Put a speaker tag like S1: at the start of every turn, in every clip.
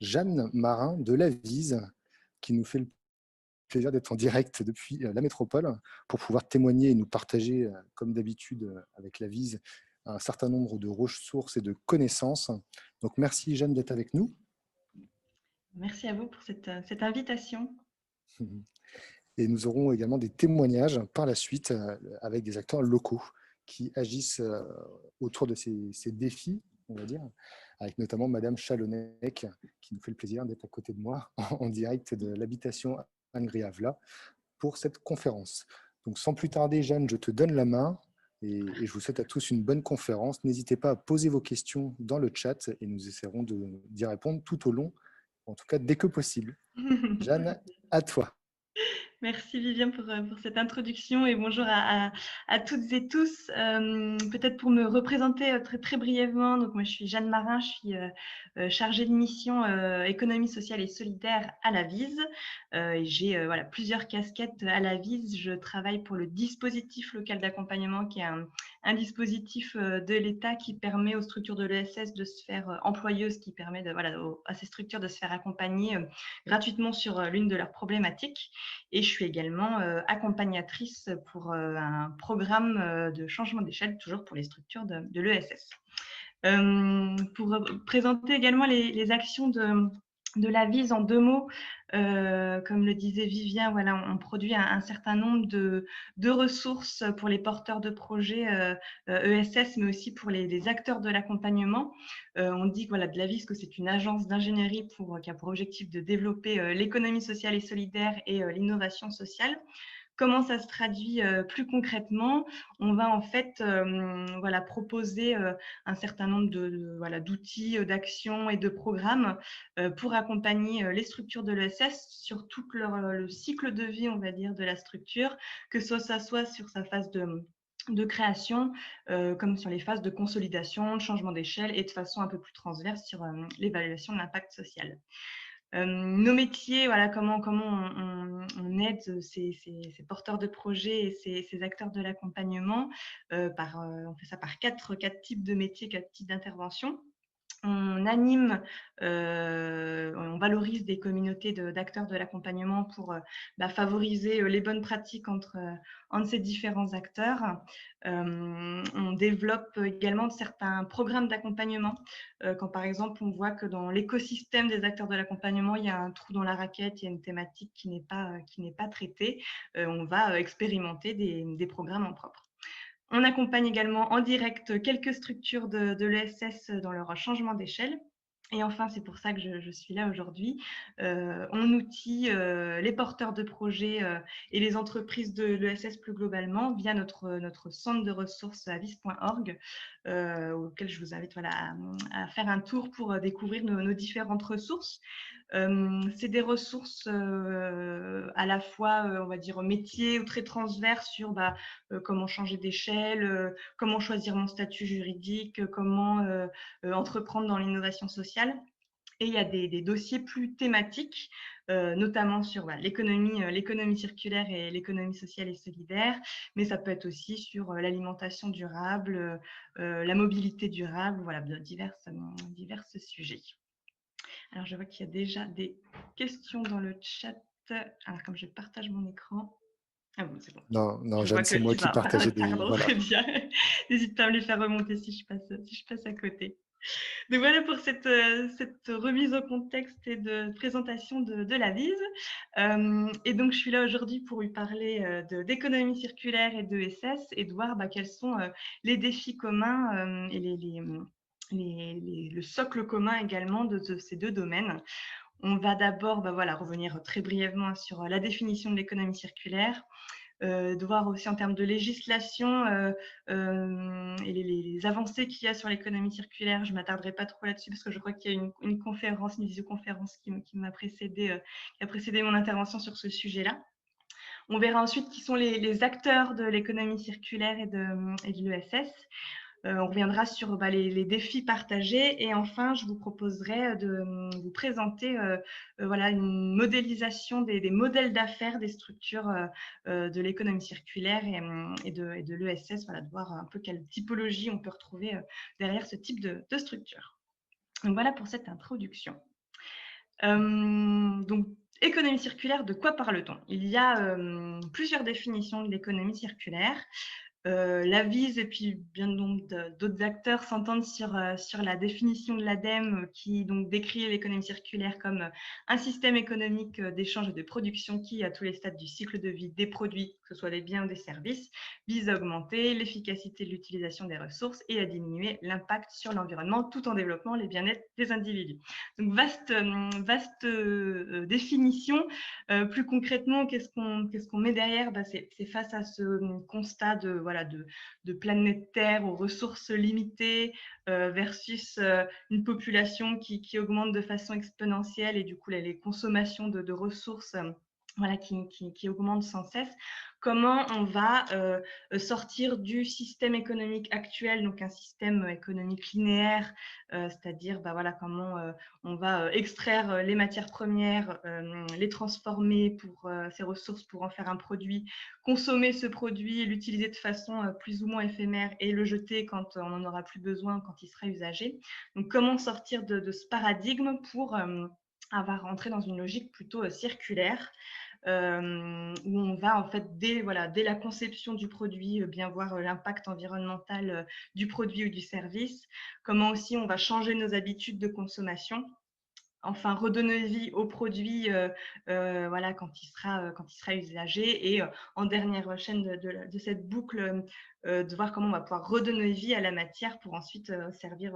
S1: Jeanne Marin de l'Avise, qui nous fait le plaisir d'être en direct depuis la métropole pour pouvoir témoigner et nous partager, comme d'habitude avec l'Avise, un certain nombre de ressources et de connaissances. Donc merci Jeanne d'être avec nous.
S2: Merci à vous pour cette invitation.
S1: Et nous aurons également des témoignages par la suite avec des acteurs locaux qui agissent autour de ces défis, on va dire, avec notamment Madame Chalonnec, qui nous fait le plaisir d'être à côté de moi en direct de l'habitation Anne-Griavla pour cette conférence. Donc sans plus tarder, Jeanne, je te donne la main et je vous souhaite à tous une bonne conférence. N'hésitez pas à poser vos questions dans le chat et nous essaierons d'y répondre tout au long, en tout cas dès que possible. Jeanne, à toi.
S2: Merci Vivien pour cette introduction et bonjour à toutes et tous. Peut-être pour me représenter très brièvement, donc moi je suis Jeanne Marin, je suis chargée de mission économie sociale et solidaire à l'Avise. Et j'ai voilà, plusieurs casquettes à l'Avise. Je travaille pour le dispositif local d'accompagnement qui est un dispositif de l'État qui permet aux structures de l'ESS de se faire employeuses, qui permet à ces structures de se faire accompagner gratuitement sur l'une de leurs problématiques. Et je suis également accompagnatrice pour un programme de changement d'échelle, toujours pour les structures de l'ESS. Pour présenter également les actions de l'Avise en 2 mots, comme le disait Vivien, voilà, on produit un certain nombre de ressources pour les porteurs de projets ESS, mais aussi pour les acteurs de l'accompagnement. On dit voilà, de l'Avise que c'est une agence d'ingénierie qui a pour objectif de développer l'économie sociale et solidaire et l'innovation sociale. Comment ça se traduit plus concrètement? On va en fait voilà, proposer un certain nombre voilà, d'outils, d'actions et de programmes pour accompagner les structures de l'ESS sur tout le cycle de vie, on va dire, de la structure, que ça soit sur sa phase de création, comme sur les phases de consolidation, de changement d'échelle et de façon un peu plus transverse sur l'évaluation de l'impact social. Nos métiers, voilà, comment on aide ces porteurs de projets et ces acteurs de l'accompagnement. On fait ça par quatre types de métiers, 4 types d'interventions. On anime, on valorise des communautés d'acteurs de l'accompagnement pour favoriser les bonnes pratiques entre ces différents acteurs. On développe également certains programmes d'accompagnement. Quand par exemple on voit que dans l'écosystème des acteurs de l'accompagnement, il y a un trou dans la raquette, il y a une thématique qui n'est pas traitée, on va expérimenter des programmes en propre. On accompagne également en direct quelques structures de l'ESS dans leur changement d'échelle. Et enfin, c'est pour ça que je suis là aujourd'hui, on outille les porteurs de projets et les entreprises de l'ESS plus globalement via notre centre de ressources avise.org, auquel je vous invite voilà, à faire un tour pour découvrir nos différentes ressources. C'est des ressources à la fois, on va dire, métier ou très transverses sur comment changer d'échelle, comment choisir mon statut juridique, comment entreprendre dans l'innovation sociale. Et il y a des dossiers plus thématiques, notamment sur l'économie circulaire et l'économie sociale et solidaire, mais ça peut être aussi sur l'alimentation durable, la mobilité durable, voilà, de divers sujets. Alors, je vois qu'il y a déjà des questions dans le chat. Alors, comme je partage mon écran. Ah bon, c'est bon.
S1: Non,
S2: Je
S1: Jeanne,
S2: vois que
S1: c'est moi
S2: tu
S1: qui
S2: vas.
S1: partageais
S2: Pardon,
S1: Voilà.
S2: très bien. N'hésite pas à me les faire remonter si je passe à côté. Donc voilà pour cette remise au contexte et de présentation de l'Avise. Et donc je suis là aujourd'hui pour lui parler d'économie circulaire et d'ESS et de voir quels sont les défis communs et le socle commun également de ces 2 domaines. On va d'abord revenir très brièvement sur la définition de l'économie circulaire, de voir aussi en termes de législation et les avancées qu'il y a sur l'économie circulaire. Je ne m'attarderai pas trop là-dessus parce que je crois qu'il y a une conférence, une visioconférence qui m'a précédé, qui a précédé mon intervention sur ce sujet-là. On verra ensuite qui sont les acteurs de l'économie circulaire et de l'ESS. On reviendra sur les défis partagés et enfin, je vous proposerai de vous présenter voilà, une modélisation des modèles d'affaires des structures de l'économie circulaire et de l'ESS, voilà, de voir un peu quelle typologie on peut retrouver derrière ce type de structure. Donc voilà pour cette introduction. Donc, économie circulaire, de quoi parle-t-on? Il y a plusieurs définitions de l'économie circulaire. La VIS et puis bien d'autres acteurs s'entendent sur la définition de l'ADEME qui donc décrit l'économie circulaire comme un système économique d'échange et de production qui, à tous les stades du cycle de vie des produits, que ce soit des biens ou des services, vise à augmenter l'efficacité de l'utilisation des ressources et à diminuer l'impact sur l'environnement tout en développant les bien-être des individus. Donc vaste définition. Plus concrètement, qu'est-ce qu'on met derrière? C'est face à ce constat de planète Terre aux ressources limitées versus une population qui augmente de façon exponentielle et du coup les consommations de ressources qui augmentent sans cesse. Comment on va sortir du système économique actuel, donc un système économique linéaire, c'est-à-dire comment on va extraire les matières premières, les transformer pour ces ressources pour en faire un produit, consommer ce produit, l'utiliser de façon plus ou moins éphémère et le jeter quand on n'en aura plus besoin, quand il sera usagé. Donc comment sortir de ce paradigme pour avoir rentré dans une logique plutôt circulaire où on va en fait dès la conception du produit bien voir l'impact environnemental du produit ou du service, comment aussi on va changer nos habitudes de consommation, enfin redonner vie au produit quand il sera usagé et en dernière chaîne de cette boucle de voir comment on va pouvoir redonner vie à la matière pour ensuite servir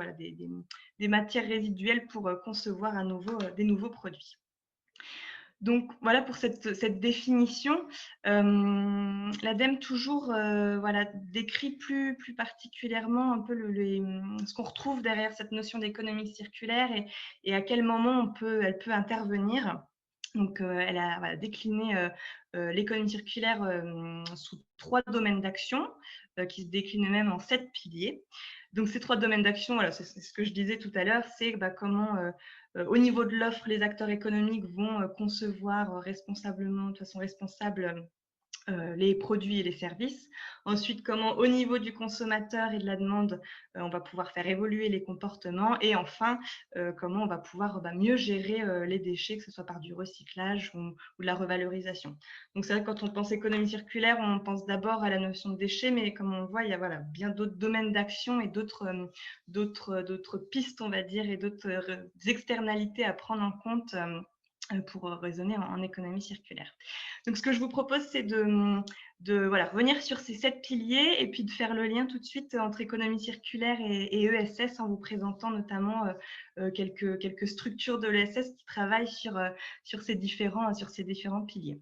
S2: des matières résiduelles pour concevoir à nouveau des nouveaux produits. Donc voilà pour cette définition. L'ADEME toujours décrit plus particulièrement un peu ce qu'on retrouve derrière cette notion d'économie circulaire et à quel moment elle peut intervenir. Donc elle a décliné l'économie circulaire sous 3 domaines d'action qui se déclinent même en 7 piliers. Donc ces 3 domaines d'action, c'est ce que je disais tout à l'heure, c'est comment au niveau de l'offre, les acteurs économiques vont concevoir responsablement, de façon responsable, les produits et les services. Ensuite, comment au niveau du consommateur et de la demande, on va pouvoir faire évoluer les comportements. Et enfin, comment on va pouvoir mieux gérer les déchets, que ce soit par du recyclage ou de la revalorisation. Donc c'est vrai que quand on pense économie circulaire, on pense d'abord à la notion de déchets, mais comme on le voit, il y a bien d'autres domaines d'action et d'autres pistes, on va dire, et d'autres externalités à prendre en compte pour raisonner en économie circulaire. Donc, ce que je vous propose, c'est de revenir sur ces 7 piliers et puis de faire le lien tout de suite entre économie circulaire et ESS en vous présentant notamment quelques structures de l'ESS qui travaillent sur ces différents piliers.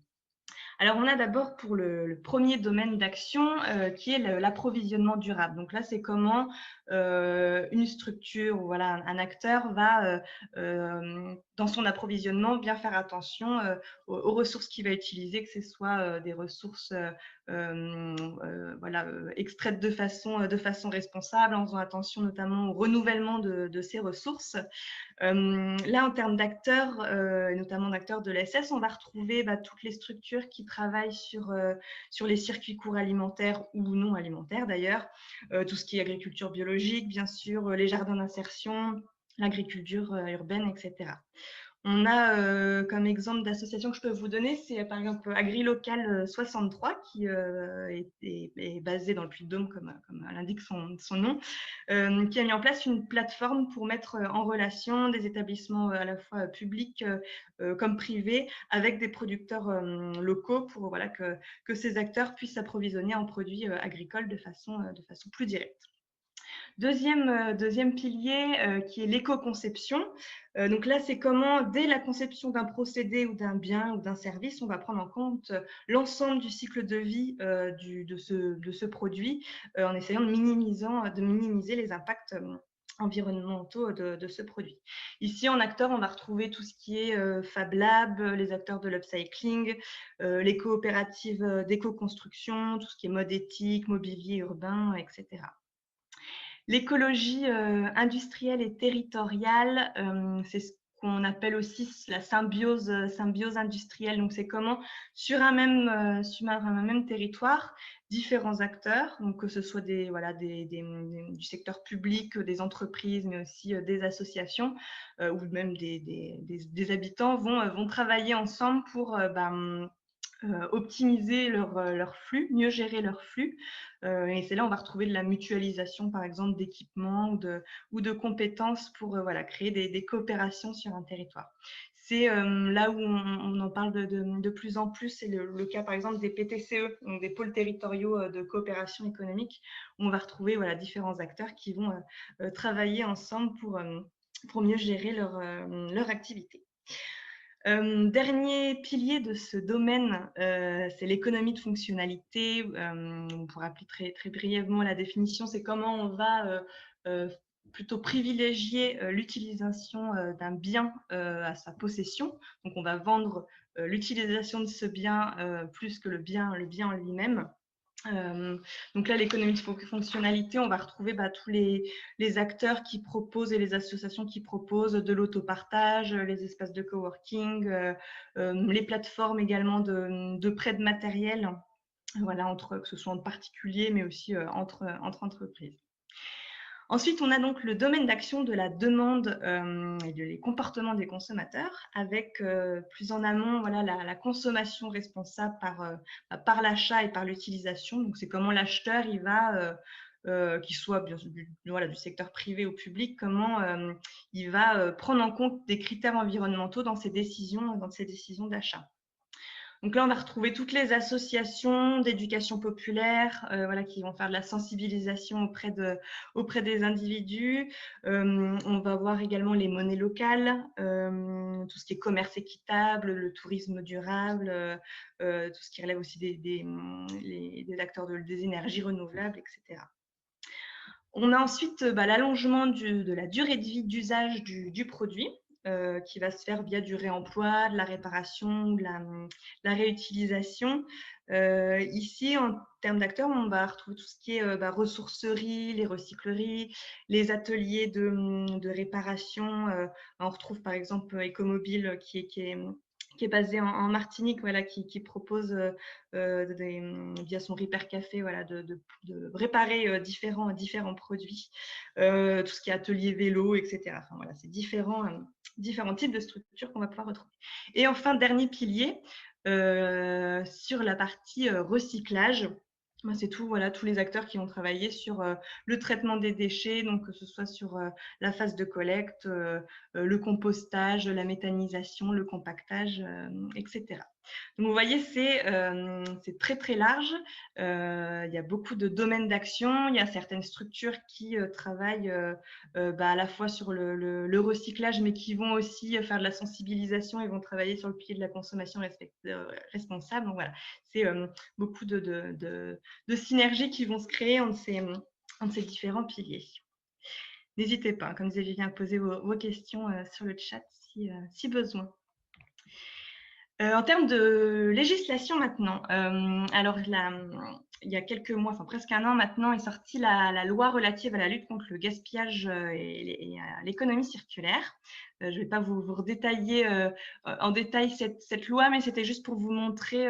S2: Alors, on a d'abord pour le premier domaine d'action qui est l'approvisionnement durable. Donc là, c'est comment une structure ou un acteur va, dans son approvisionnement, bien faire attention aux ressources qu'il va utiliser, que ce soit des ressources extraites de façon responsable, en faisant attention notamment au renouvellement de ces ressources. Là, en termes d'acteurs, notamment d'acteurs de l'ESS, on va retrouver toutes les structures qui travaillent sur les circuits courts alimentaires ou non alimentaires d'ailleurs, tout ce qui est agriculture biologique, bien sûr, les jardins d'insertion, l'agriculture urbaine, etc. On a comme exemple d'association que je peux vous donner, c'est par exemple AgriLocal 63 qui est basé dans le Puy-de-Dôme comme l'indique son nom, qui a mis en place une plateforme pour mettre en relation des établissements à la fois publics comme privés avec des producteurs locaux pour que ces acteurs puissent s'approvisionner en produits agricoles de façon plus directe. Deuxième pilier qui est l'éco-conception. Donc là, c'est comment, dès la conception d'un procédé ou d'un bien ou d'un service, on va prendre en compte l'ensemble du cycle de vie de ce produit en essayant de minimiser les impacts environnementaux de ce produit. Ici, en acteurs, on va retrouver tout ce qui est Fab Lab, les acteurs de l'upcycling, les coopératives d'éco-construction, tout ce qui est mode éthique, mobilier urbain, etc. L'écologie industrielle et territoriale, c'est ce qu'on appelle aussi la symbiose industrielle. Donc, c'est comment sur un même territoire, différents acteurs, donc que ce soit du secteur public, des entreprises, mais aussi des associations ou même des habitants vont travailler ensemble pour optimiser leur flux, mieux gérer leur flux. Et c'est là où on va retrouver de la mutualisation, par exemple, d'équipements ou de compétences pour créer des coopérations sur un territoire. C'est là où on en parle de plus en plus, c'est le cas, par exemple, des PTCE, donc des pôles territoriaux de coopération économique, où on va retrouver différents acteurs qui vont travailler ensemble pour mieux gérer leur activité. Dernier pilier de ce domaine, c'est l'économie de fonctionnalité. On pourrait appeler très brièvement la définition, c'est comment on va plutôt privilégier l'utilisation d'un bien à sa possession. Donc, on va vendre l'utilisation de ce bien plus que le bien en lui-même. Donc là, l'économie de fonctionnalité, on va retrouver tous les acteurs qui proposent et les associations qui proposent de l'autopartage, les espaces de coworking, les plateformes également de prêt de matériel, que ce soit entre particuliers, mais aussi entre entreprises. Ensuite, on a donc le domaine d'action de la demande et les comportements des consommateurs, avec plus en amont la consommation responsable par l'achat et par l'utilisation. Donc, c'est comment l'acheteur il va, qu'il soit du secteur privé ou public, comment il va prendre en compte des critères environnementaux dans ses décisions d'achat. Donc là, on va retrouver toutes les associations d'éducation populaire qui vont faire de la sensibilisation auprès des individus. On va voir également les monnaies locales, tout ce qui est commerce équitable, le tourisme durable, tout ce qui relève aussi des acteurs des énergies renouvelables, etc. On a ensuite l'allongement de la durée de vie d'usage du produit. Qui va se faire via du réemploi, de la réparation, de la réutilisation. Ici, en termes d'acteurs, on va retrouver tout ce qui est ressourcerie, les recycleries, les ateliers de réparation. On retrouve par exemple Ecomobile qui est basé en Martinique, qui propose via son Repair Café de réparer différents produits, tout ce qui est atelier vélo, etc. Enfin, c'est différents types de structures qu'on va pouvoir retrouver. Et enfin, dernier pilier, sur la partie recyclage. C'est tous les acteurs qui ont travaillé sur le traitement des déchets, donc que ce soit sur la phase de collecte, le compostage, la méthanisation, le compactage, etc. Donc, vous voyez, c'est très, très large. Il y a beaucoup de domaines d'action. Il y a certaines structures qui travaillent à la fois sur le recyclage, mais qui vont aussi faire de la sensibilisation et vont travailler sur le pilier de la consommation responsable. Donc, voilà, c'est beaucoup de synergies qui vont se créer entre ces différents piliers. N'hésitez pas, comme disait Vivien, à poser vos questions sur le chat si besoin. En termes de législation maintenant, alors il y a quelques mois, enfin presque un an maintenant, est sortie la loi relative à la lutte contre le gaspillage et à l'économie circulaire. Je ne vais pas vous redétailler en détail cette loi, mais c'était juste pour vous montrer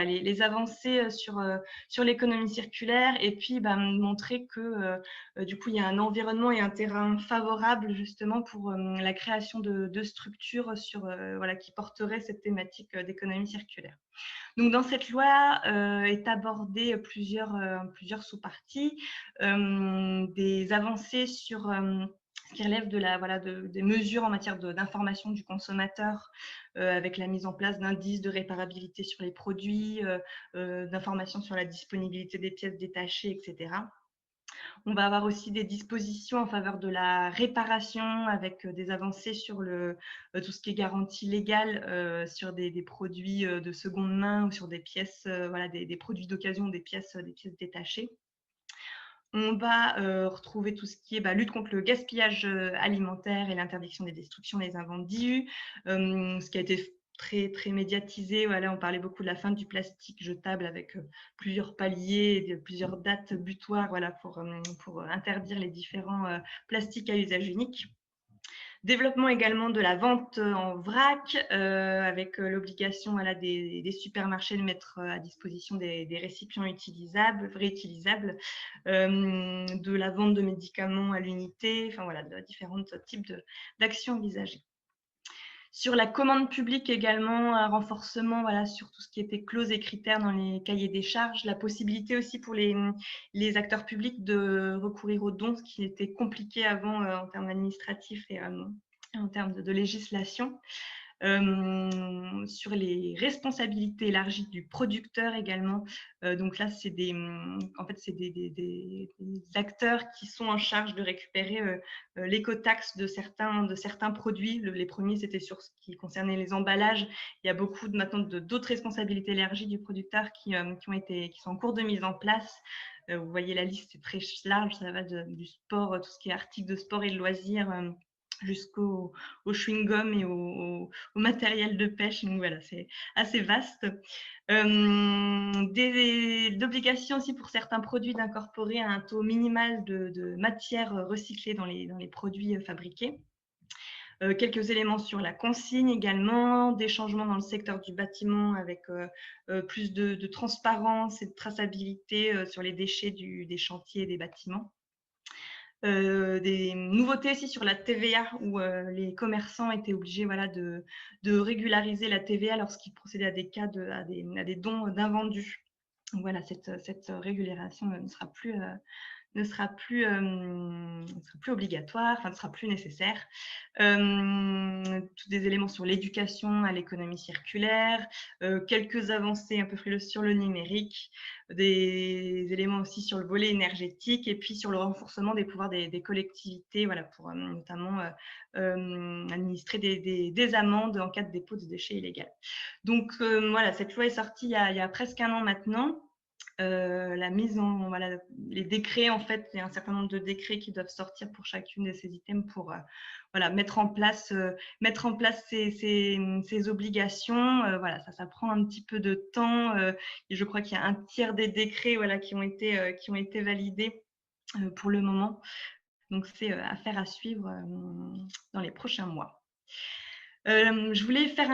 S2: les avancées sur l'économie circulaire et puis montrer que du coup, il y a un environnement et un terrain favorable justement pour la création de structures qui porteraient cette thématique d'économie circulaire. Donc, dans cette loi est abordé plusieurs sous-parties, des avancées sur ce qui relève des mesures en matière d'information du consommateur, avec la mise en place d'indices de réparabilité sur les produits, d'informations sur la disponibilité des pièces détachées, etc. On va avoir aussi des dispositions en faveur de la réparation avec des avancées sur tout ce qui est garantie légale sur des produits de seconde main ou sur des pièces, des produits d'occasion, des pièces détachées. On va retrouver tout ce qui est lutte contre le gaspillage alimentaire et l'interdiction des destructions des invendus, ce qui a été très, très médiatisé. On parlait beaucoup de la fin du plastique jetable avec plusieurs paliers, plusieurs dates butoirs pour interdire les différents plastiques à usage unique. Développement également de la vente en vrac, avec l'obligation voilà, des supermarchés de mettre à disposition des récipients utilisables, réutilisables, de la vente de médicaments à l'unité, enfin voilà, de différents types d'actions envisagées. Sur la commande publique également, un renforcement voilà, sur tout ce qui était clauses et critères dans les cahiers des charges, la possibilité aussi pour les acteurs publics de recourir aux dons, ce qui était compliqué avant en termes administratifs et en termes de législation. Sur les responsabilités élargies du producteur également. Donc là, c'est en fait, c'est des acteurs qui sont en charge de récupérer l'écotaxe de certains produits. Les premiers, c'était sur ce qui concernait les emballages. Il y a beaucoup maintenant d'autres responsabilités élargies du producteur qui sont en cours de mise en place. Vous voyez, la liste est très large. Ça va du sport, tout ce qui est articles de sport et de loisirs, jusqu'au chewing-gum et au matériel de pêche. Donc voilà, c'est assez vaste. L'obligation aussi pour certains produits d'incorporer un taux minimal de matière recyclée dans les produits fabriqués. Quelques éléments sur la consigne également, des changements dans le secteur du bâtiment avec plus de transparence et de traçabilité sur les déchets des chantiers et des bâtiments. Des nouveautés aussi sur la TVA où les commerçants étaient obligés voilà, de régulariser la TVA lorsqu'ils procédaient à des cas à des dons d'invendus. Voilà, cette régularisation ne sera plus obligatoire, enfin ne sera plus nécessaire. Tous des éléments sur l'éducation à l'économie circulaire, quelques avancées un peu frileuses sur le numérique, des éléments aussi sur le volet énergétique et puis sur le renforcement des pouvoirs des collectivités, voilà, pour notamment administrer des amendes en cas de dépôt de déchets illégaux. Donc voilà, cette loi est sortie il y a presque un an maintenant. La mise en voilà, les décrets, en fait, il y a un certain nombre de décrets qui doivent sortir pour chacune de ces items pour voilà, mettre en place ces obligations. Voilà, ça prend un petit peu de temps et je crois qu'il y a un tiers des décrets voilà, qui ont été validés pour le moment. Donc, c'est affaire à suivre dans les prochains mois. Je voulais faire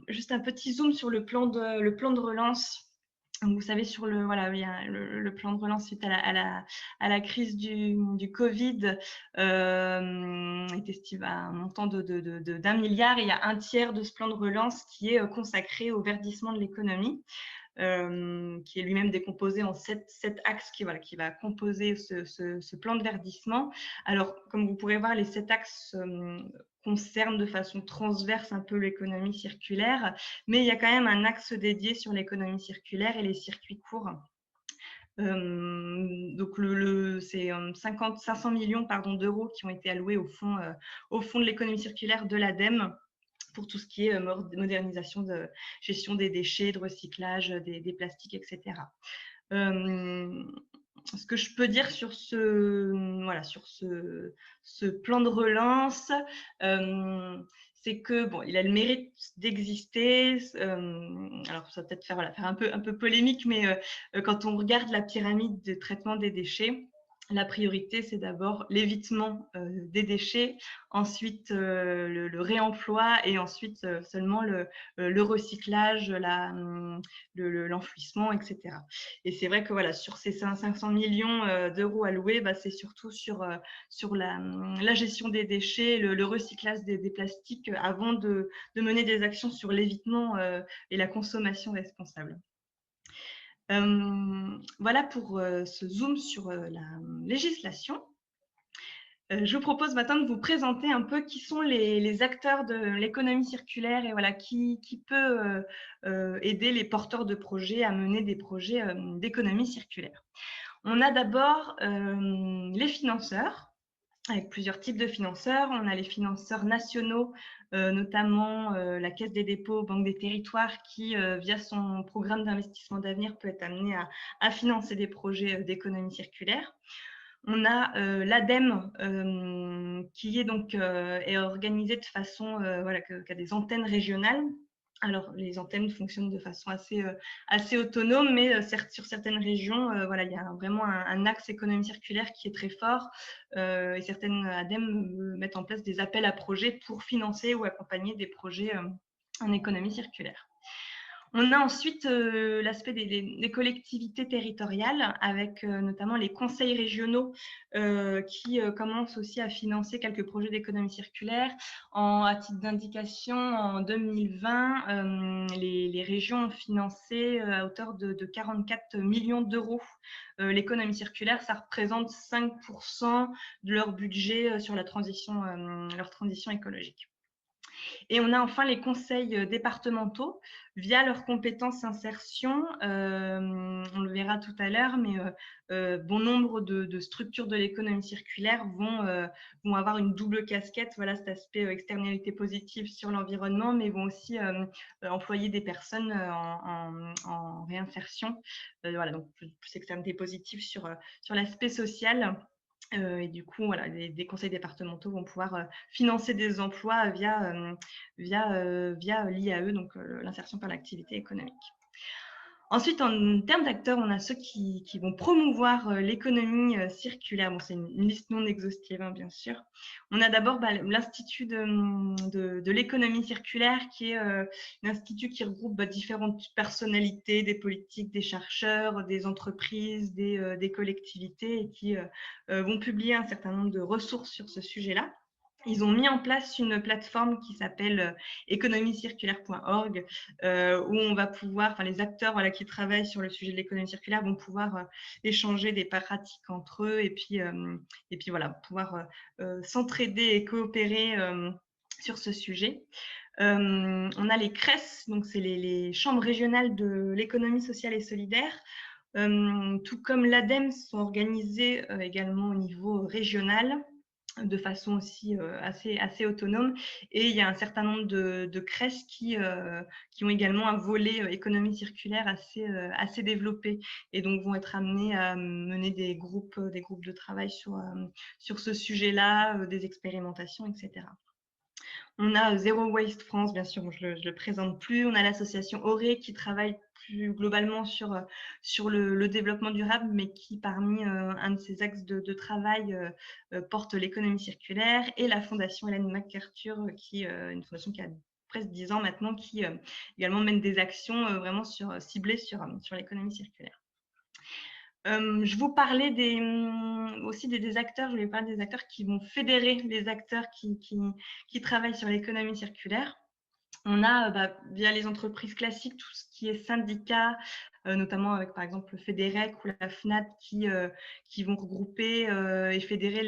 S2: juste un petit zoom sur le plan de relance. Vous savez, sur voilà, il y a le plan de relance suite à la crise du Covid est estimé à un montant d'1 milliard. Et il y a un tiers de ce plan de relance qui est consacré au verdissement de l'économie. Qui est lui-même décomposé en 7 axes qui va composer ce plan de verdissement. Alors, comme vous pourrez voir, les 7 axes concernent de façon transverse un peu l'économie circulaire, mais il y a quand même un axe dédié sur l'économie circulaire et les circuits courts. Donc, c'est 500 millions d'euros qui ont été alloués au fond de l'économie circulaire de l'ADEME, pour tout ce qui est modernisation de gestion des déchets, de recyclage des plastiques, etc. Ce que je peux dire sur ce plan de relance, c'est que bon, il a le mérite d'exister. Alors ça va peut-être faire un peu polémique, mais quand on regarde la pyramide de traitement des déchets, la priorité, c'est d'abord l'évitement des déchets, ensuite le réemploi et ensuite seulement le recyclage, l'enfouissement, etc. Et c'est vrai que voilà, sur ces 500 millions d'euros alloués, c'est surtout sur la gestion des déchets, le recyclage des plastiques avant de mener des actions sur l'évitement et la consommation responsable. Voilà pour ce zoom sur la législation. Je vous propose maintenant de vous présenter un peu qui sont les acteurs de l'économie circulaire et voilà, qui peut aider les porteurs de projets à mener des projets d'économie circulaire. On a d'abord les financeurs, avec plusieurs types de financeurs. On a les financeurs nationaux, notamment la Caisse des dépôts, Banque des territoires, qui, via son programme d'investissement d'avenir, peut être amené à financer des projets d'économie circulaire. On a l'ADEME qui est organisée de façon qui a des antennes régionales Alors, les antennes fonctionnent de façon assez autonome, mais sur certaines régions, voilà, il y a vraiment un axe économie circulaire qui est très fort, et certaines ADEME mettent en place des appels à projets pour financer ou accompagner des projets en économie circulaire. On a ensuite l'aspect des collectivités territoriales, avec notamment les conseils régionaux qui commencent aussi à financer quelques projets d'économie circulaire. À titre d'indication, en 2020, les régions ont financé à hauteur de 44 millions d'euros l'économie circulaire. Ça représente 5% de leur budget sur leur transition écologique. Et on a enfin les conseils départementaux via leurs compétences insertion. On le verra tout à l'heure, mais bon nombre de structures de l'économie circulaire vont avoir une double casquette, voilà, cet aspect externalité positive sur l'environnement, mais vont aussi employer des personnes en réinsertion. Voilà, donc plus externalité positive sur l'aspect social. Et du coup, voilà, des conseils départementaux vont pouvoir financer des emplois via l'IAE, donc l'insertion par l'activité économique. Ensuite, en termes d'acteurs, on a ceux qui vont promouvoir l'économie circulaire. Bon, c'est une liste non exhaustive, hein, bien sûr. On a d'abord l'Institut de l'économie circulaire, qui est un institut qui regroupe différentes personnalités, des politiques, des chercheurs, des entreprises, des collectivités, et qui vont publier un certain nombre de ressources sur ce sujet-là. Ils ont mis en place une plateforme qui s'appelle économiecirculaire.org, où on va pouvoir, enfin les acteurs, voilà, qui travaillent sur le sujet de l'économie circulaire vont pouvoir échanger des pratiques entre eux, et puis voilà, pouvoir s'entraider et coopérer sur ce sujet. On a les CRES, donc c'est les chambres régionales de l'économie sociale et solidaire. Tout comme l'ADEME, sont organisées également au niveau régional, de façon aussi assez autonome. Et il y a un certain nombre de CRES qui ont également un volet économie circulaire assez développé, et donc vont être amenés à mener des groupes de travail sur ce sujet-là, des expérimentations, etc. On a Zero Waste France, bien sûr, je ne le présente plus. On a l'association Auré qui travaille plus globalement sur le développement durable, mais qui, parmi un de ses axes de travail, porte l'économie circulaire. Et la fondation Ellen MacArthur, qui une fondation qui a presque 10 ans maintenant, qui également mène des actions vraiment ciblées sur l'économie circulaire. Je vous parlais aussi des acteurs, je voulais parler des acteurs qui vont fédérer les acteurs qui travaillent sur l'économie circulaire. On a, via les entreprises classiques, tout ce qui est syndicats, notamment avec par exemple le FEDEREC ou la FNAD, qui vont regrouper et fédérer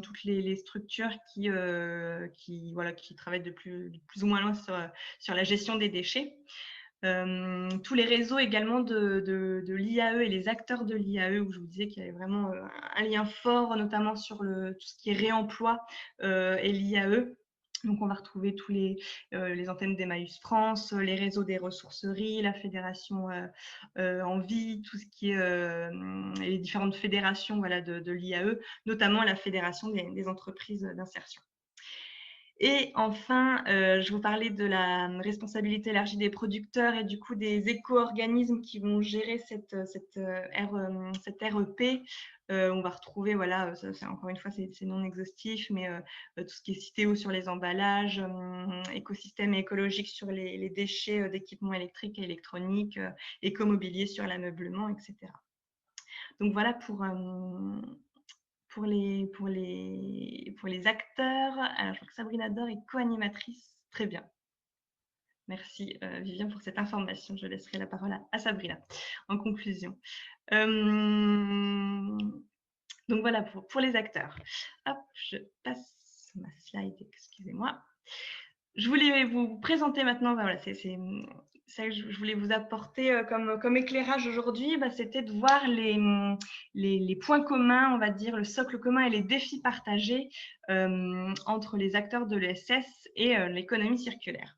S2: toutes les structures qui travaillent de plus ou moins loin sur la gestion des déchets. Tous les réseaux également de l'IAE et les acteurs de l'IAE, où je vous disais qu'il y avait vraiment un lien fort, notamment sur tout ce qui est réemploi et l'IAE. Donc, on va retrouver tous les antennes d'Emmaüs France, les réseaux des ressourceries, la fédération Envie, tout ce qui est les différentes fédérations, voilà, de l'IAE, notamment la fédération des entreprises d'insertion. Et enfin, je vous parlais de la responsabilité élargie des producteurs et du coup des éco-organismes qui vont gérer cette REP. On va retrouver, voilà, encore une fois, c'est non exhaustif, mais tout ce qui est Citeo sur les emballages, écosystème écologique sur les déchets d'équipements électriques et électroniques, écomobilier sur l'ameublement, etc. Donc voilà pour les acteurs. Alors, je crois que Sabrina Dor est co-animatrice. Très bien. Merci Vivien pour cette information. Je laisserai la parole à Sabrina en conclusion. Donc voilà pour les acteurs. Hop, je passe ma slide, excusez-moi. Je voulais vous présenter maintenant, voilà, c'est ça que je voulais vous apporter comme éclairage aujourd'hui, c'était de voir les points communs, on va dire, le socle commun et les défis partagés entre les acteurs de l'ESS et l'économie circulaire.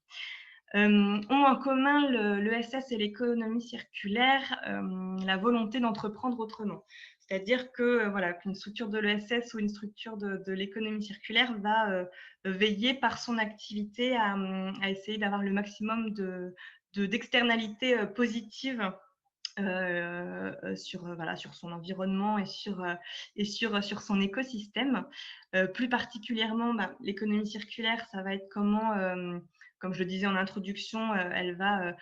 S2: Ont en commun l'ESS et l'économie circulaire la volonté d'entreprendre autrement. C'est-à-dire que voilà, qu'une structure de l'ESS ou une structure de l'économie circulaire va veiller par son activité à essayer d'avoir le maximum d'externalités positives voilà, sur son environnement et sur son écosystème. Plus particulièrement, l'économie circulaire, ça va être comment, comme je le disais en introduction, elle va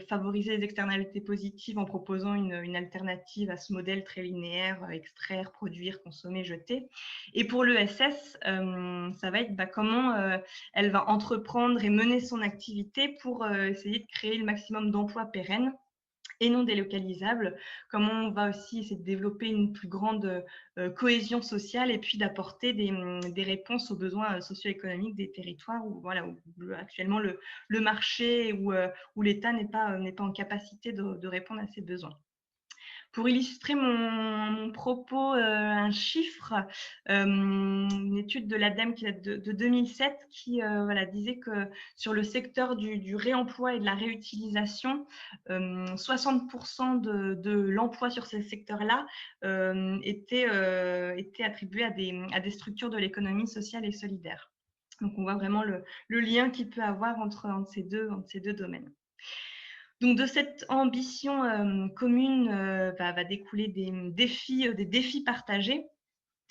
S2: favoriser les externalités positives en proposant une alternative à ce modèle très linéaire, extraire, produire, consommer, jeter. Et pour l'ESS, ça va être comment elle va entreprendre et mener son activité pour essayer de créer le maximum d'emplois pérennes et non délocalisables, comment on va aussi essayer de développer une plus grande cohésion sociale et puis d'apporter des réponses aux besoins socio-économiques des territoires où, voilà, où actuellement le marché où l'État n'est pas en capacité de répondre à ces besoins. Pour illustrer mon propos, un chiffre, une étude de l'ADEME qui date de 2007 qui voilà, disait que sur le secteur du réemploi et de la réutilisation, 60% de l'emploi sur ces secteurs-là était attribué à des structures de l'économie sociale et solidaire. Donc, on voit vraiment le lien qu'il peut avoir entre ces deux domaines. Donc, de cette ambition commune va découler des défis partagés.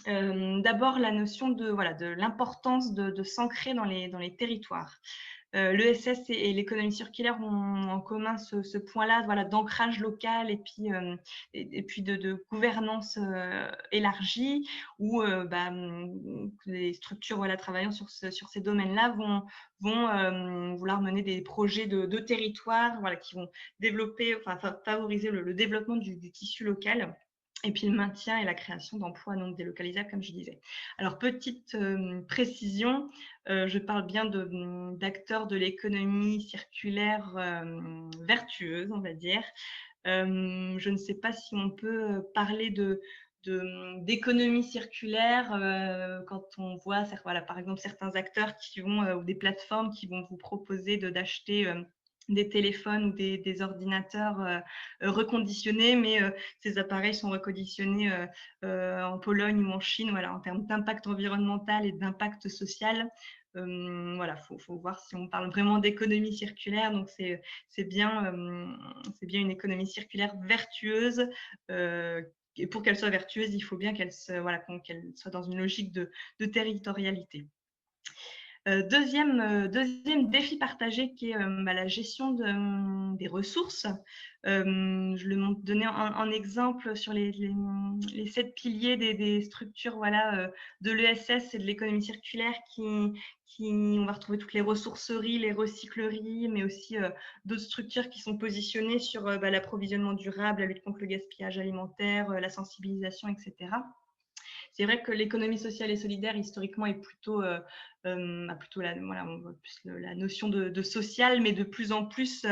S2: D'abord, la notion de l'importance de s'ancrer dans les territoires. L'ESS et l'économie circulaire ont en commun ce point-là, voilà, d'ancrage local et puis de gouvernance élargie, où les structures, voilà, travaillant sur ces domaines-là vont vouloir mener des projets de territoire, voilà, qui vont développer, favoriser le développement du tissu local. Et puis le maintien et la création d'emplois non délocalisables, comme je disais. Alors, petite précision, je parle bien d'acteurs de l'économie circulaire vertueuse, on va dire. Je ne sais pas si on peut parler d'économie circulaire quand on voit, voilà, par exemple, certains acteurs qui vont, ou des plateformes qui vont vous proposer d'acheter des téléphones ou des ordinateurs reconditionnés, mais ces appareils sont reconditionnés en Pologne ou en Chine, voilà, en termes d'impact environnemental et d'impact social. Voilà, faut voir si on parle vraiment d'économie circulaire. Donc, c'est bien une économie circulaire vertueuse. Et pour qu'elle soit vertueuse, il faut bien qu'elle soit dans une logique de territorialité. Deuxième défi partagé qui est la gestion des ressources. Je le donnais en exemple sur les 7 piliers des structures, voilà, de l'ESS et de l'économie circulaire on va retrouver toutes les ressourceries, les recycleries, mais aussi d'autres structures qui sont positionnées sur l'approvisionnement durable, la lutte contre le gaspillage alimentaire, la sensibilisation, etc. C'est vrai que l'économie sociale et solidaire, historiquement, est plutôt on voit plus la notion de social, mais de plus en plus,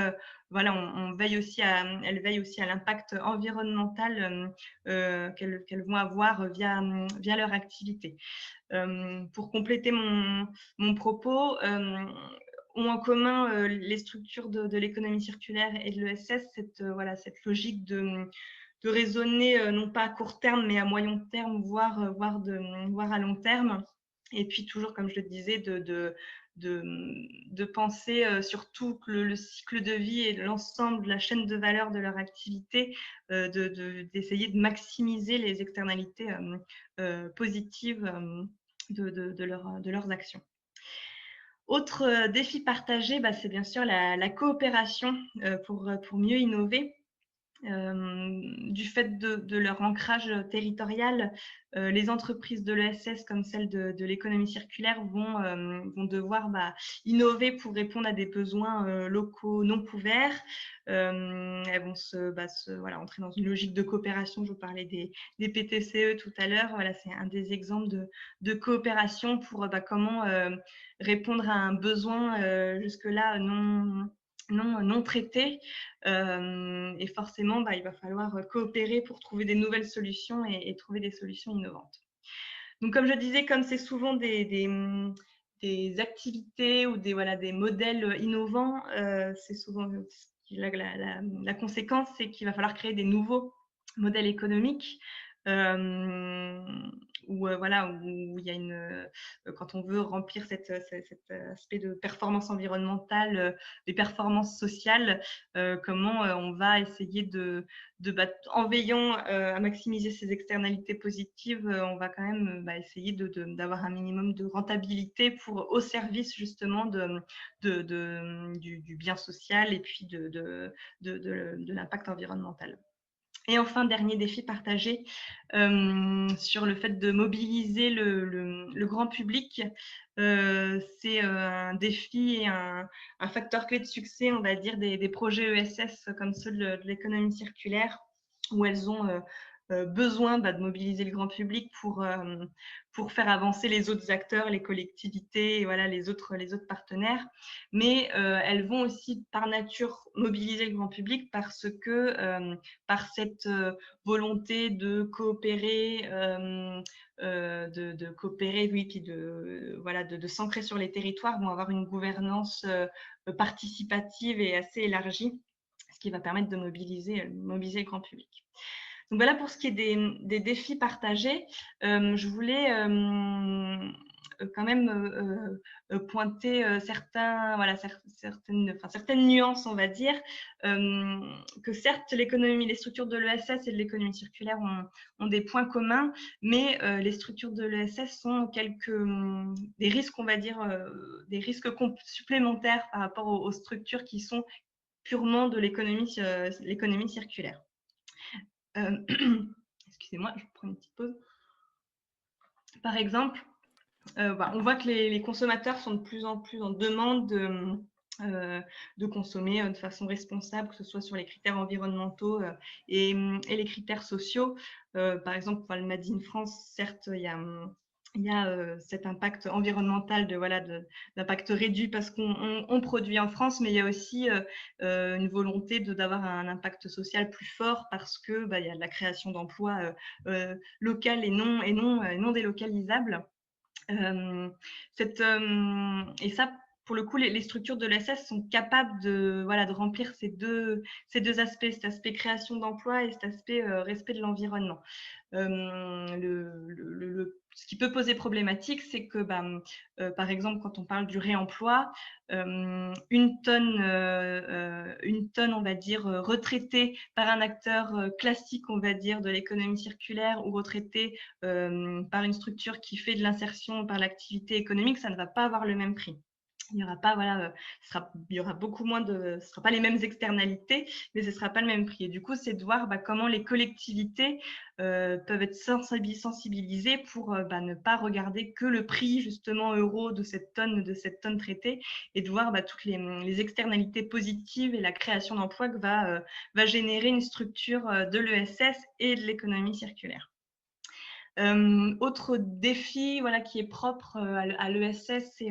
S2: voilà, elle veille aussi à l'impact environnemental qu'elles vont avoir via leur activité. Pour compléter mon propos, ont en commun les structures de l'économie circulaire et de l'ESS cette logique de raisonner non pas à court terme, mais à moyen terme, voire à long terme. Et puis toujours, comme je le disais, de penser sur tout le cycle de vie et l'ensemble de la chaîne de valeur de leur activité, d'essayer de maximiser les externalités positives de leurs actions. Autre défi partagé, c'est bien sûr la coopération pour mieux innover. Du fait de leur ancrage territorial, les entreprises de l'ESS comme celles de l'économie circulaire vont devoir innover pour répondre à des besoins locaux non couverts. Elles vont entrer dans une logique de coopération. Je vous parlais des PTCE tout à l'heure. Voilà, c'est un des exemples de coopération pour comment répondre à un besoin jusque-là non traité, et forcément il va falloir coopérer pour trouver des nouvelles solutions et trouver des solutions innovantes. Donc, comme je disais, comme c'est souvent des activités ou des modèles innovants, c'est souvent la conséquence, c'est qu'il va falloir créer des nouveaux modèles économiques. voilà, où il y a quand on veut remplir cet aspect de performance environnementale, des performances sociales, comment on va essayer en veillant à maximiser ces externalités positives, on va quand même essayer d'avoir un minimum de rentabilité au service justement du bien social et puis de l'impact environnemental. Et enfin, dernier défi partagé sur le fait de mobiliser le grand public. C'est un défi et un facteur clé de succès, on va dire, des projets ESS comme ceux de l'économie circulaire, où elles ont besoin de mobiliser le grand public pour faire avancer les autres acteurs, les collectivités, et voilà, les autres partenaires. Mais elles vont aussi par nature mobiliser le grand public parce que par cette volonté de coopérer, oui, puis de s'ancrer sur les territoires, vont avoir une gouvernance participative et assez élargie, ce qui va permettre de mobiliser le grand public. Donc voilà pour ce qui est des défis partagés. Je voulais quand même pointer certaines nuances, on va dire, que certes les structures de l'ESS et de l'économie circulaire ont des points communs, mais les structures de l'ESS ont des risques, on va dire, des risques supplémentaires par rapport aux structures qui sont purement de l'économie circulaire. Excusez-moi, je prends une petite pause. Par exemple, on voit que les consommateurs sont de plus en plus en demande de consommer de façon responsable, que ce soit sur les critères environnementaux et les critères sociaux. Par exemple, le Made in France, certes, il y a cet impact environnemental d'impact réduit parce qu'on produit en France, mais il y a aussi une volonté d'avoir un impact social plus fort parce que il y a de la création d'emplois locales et non délocalisables. Et ça, pour le coup, les structures de l'ESS sont capables de remplir ces deux aspects, cet aspect création d'emplois et cet aspect respect de l'environnement. Ce qui peut poser problématique, c'est que, par exemple, quand on parle du réemploi, une tonne, on va dire, retraitée par un acteur classique, on va dire, de l'économie circulaire ou retraitée par une structure qui fait de l'insertion par l'activité économique, ça ne va pas avoir le même prix. Il n'y aura pas, il y aura beaucoup moins ce ne sera pas les mêmes externalités, mais ce ne sera pas le même prix. Et du coup, c'est de voir comment les collectivités peuvent être sensibilisées pour ne pas regarder que le prix, justement, euro de cette tonne traitée, et de voir toutes les externalités positives et la création d'emplois que va générer une structure de l'ESS et de l'économie circulaire. Autre défi qui est propre à l'ESS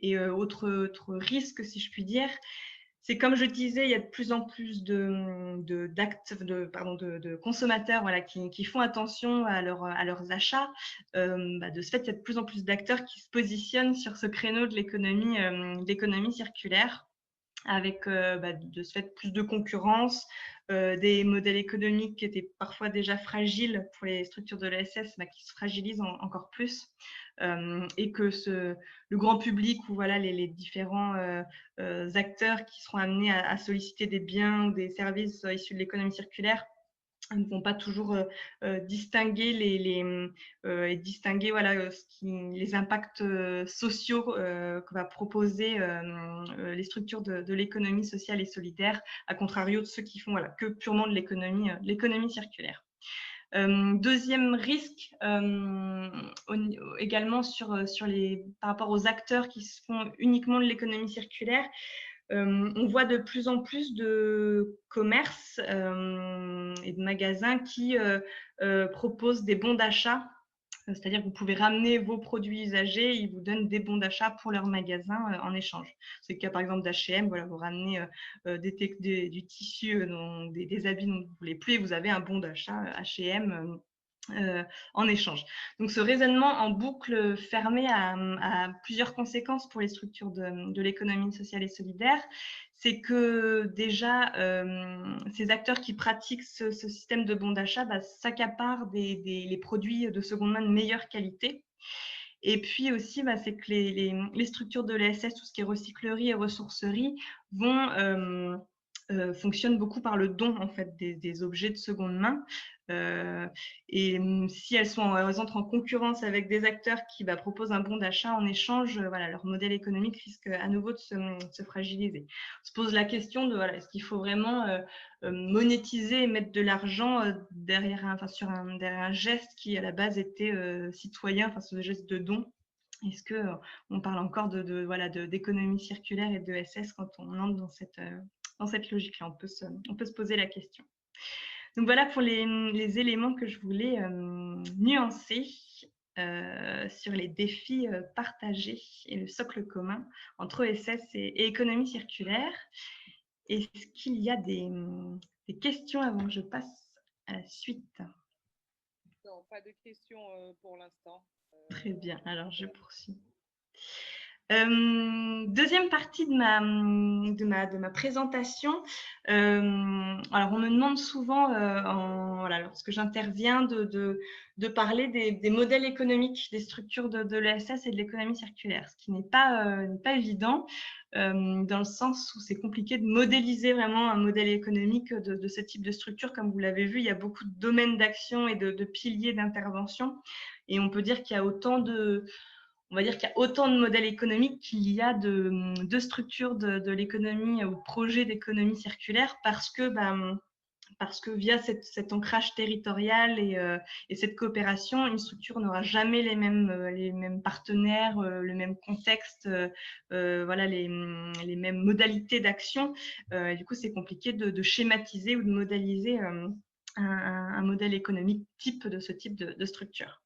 S2: et autre risque, si je puis dire, c'est comme je disais, il y a de plus en plus de consommateurs qui font attention à leurs achats. De ce fait, il y a de plus en plus d'acteurs qui se positionnent sur ce créneau de l'économie circulaire, avec de ce fait plus de concurrence, des modèles économiques qui étaient parfois déjà fragiles pour les structures de l'ESS, qui se fragilisent encore plus, et que le grand public ou les différents acteurs qui seront amenés à solliciter des biens ou des services issus de l'économie circulaire ne vont pas toujours distinguer les impacts sociaux que va proposer les structures de l'économie sociale et solidaire, à contrario de ceux qui font que purement de l'économie circulaire. Deuxième risque, également par rapport aux acteurs qui font uniquement de l'économie circulaire, on voit de plus en plus de commerces et de magasins qui proposent des bons d'achat. C'est-à-dire que vous pouvez ramener vos produits usagés, ils vous donnent des bons d'achat pour leur magasin en échange. C'est le cas par exemple d'H&M, vous ramenez du tissu, des habits dont vous ne voulez plus et vous avez un bon d'achat H&M en échange. Donc ce raisonnement en boucle fermée a plusieurs conséquences pour les structures de l'économie sociale et solidaire. C'est que déjà, ces acteurs qui pratiquent ce système de bons d'achat s'accaparent les produits de seconde main de meilleure qualité. Et puis aussi, c'est que les structures de l'ESS, tout ce qui est recyclerie et ressourcerie, fonctionnent beaucoup par le don en fait des objets de seconde main. Et si elles entrent en concurrence avec des acteurs qui proposent un bon d'achat en échange, leur modèle économique risque à nouveau de se fragiliser. On se pose la question de est-ce qu'il faut vraiment monétiser et mettre de l'argent derrière un geste qui à la base était citoyen, ce geste de don. Est-ce qu'on parle encore d'économie circulaire et de SS quand on entre dans cette logique-là? On peut se poser la question. Donc voilà pour les éléments que je voulais nuancer sur les défis partagés et le socle commun entre SS et économie circulaire. Est-ce qu'il y a des questions avant que je passe à la suite?
S3: Non, pas de questions pour l'instant.
S2: Très bien, alors je poursuis. Deuxième partie de ma présentation. Alors, on me demande souvent, lorsque j'interviens, de parler des modèles économiques des structures de l'ESS et de l'économie circulaire, ce qui n'est pas évident, dans le sens où c'est compliqué de modéliser vraiment un modèle économique de ce type de structure. Comme vous l'avez vu, il y a beaucoup de domaines d'action et de piliers d'intervention. Et on peut dire qu'il y a autant de modèles économiques qu'il y a de structures de l'économie ou de projets d'économie circulaire parce que via cet ancrage territorial et cette coopération, une structure n'aura jamais les mêmes partenaires, le même contexte, les mêmes modalités d'action. Du coup, c'est compliqué de schématiser ou de modéliser un modèle économique type de ce type de structure.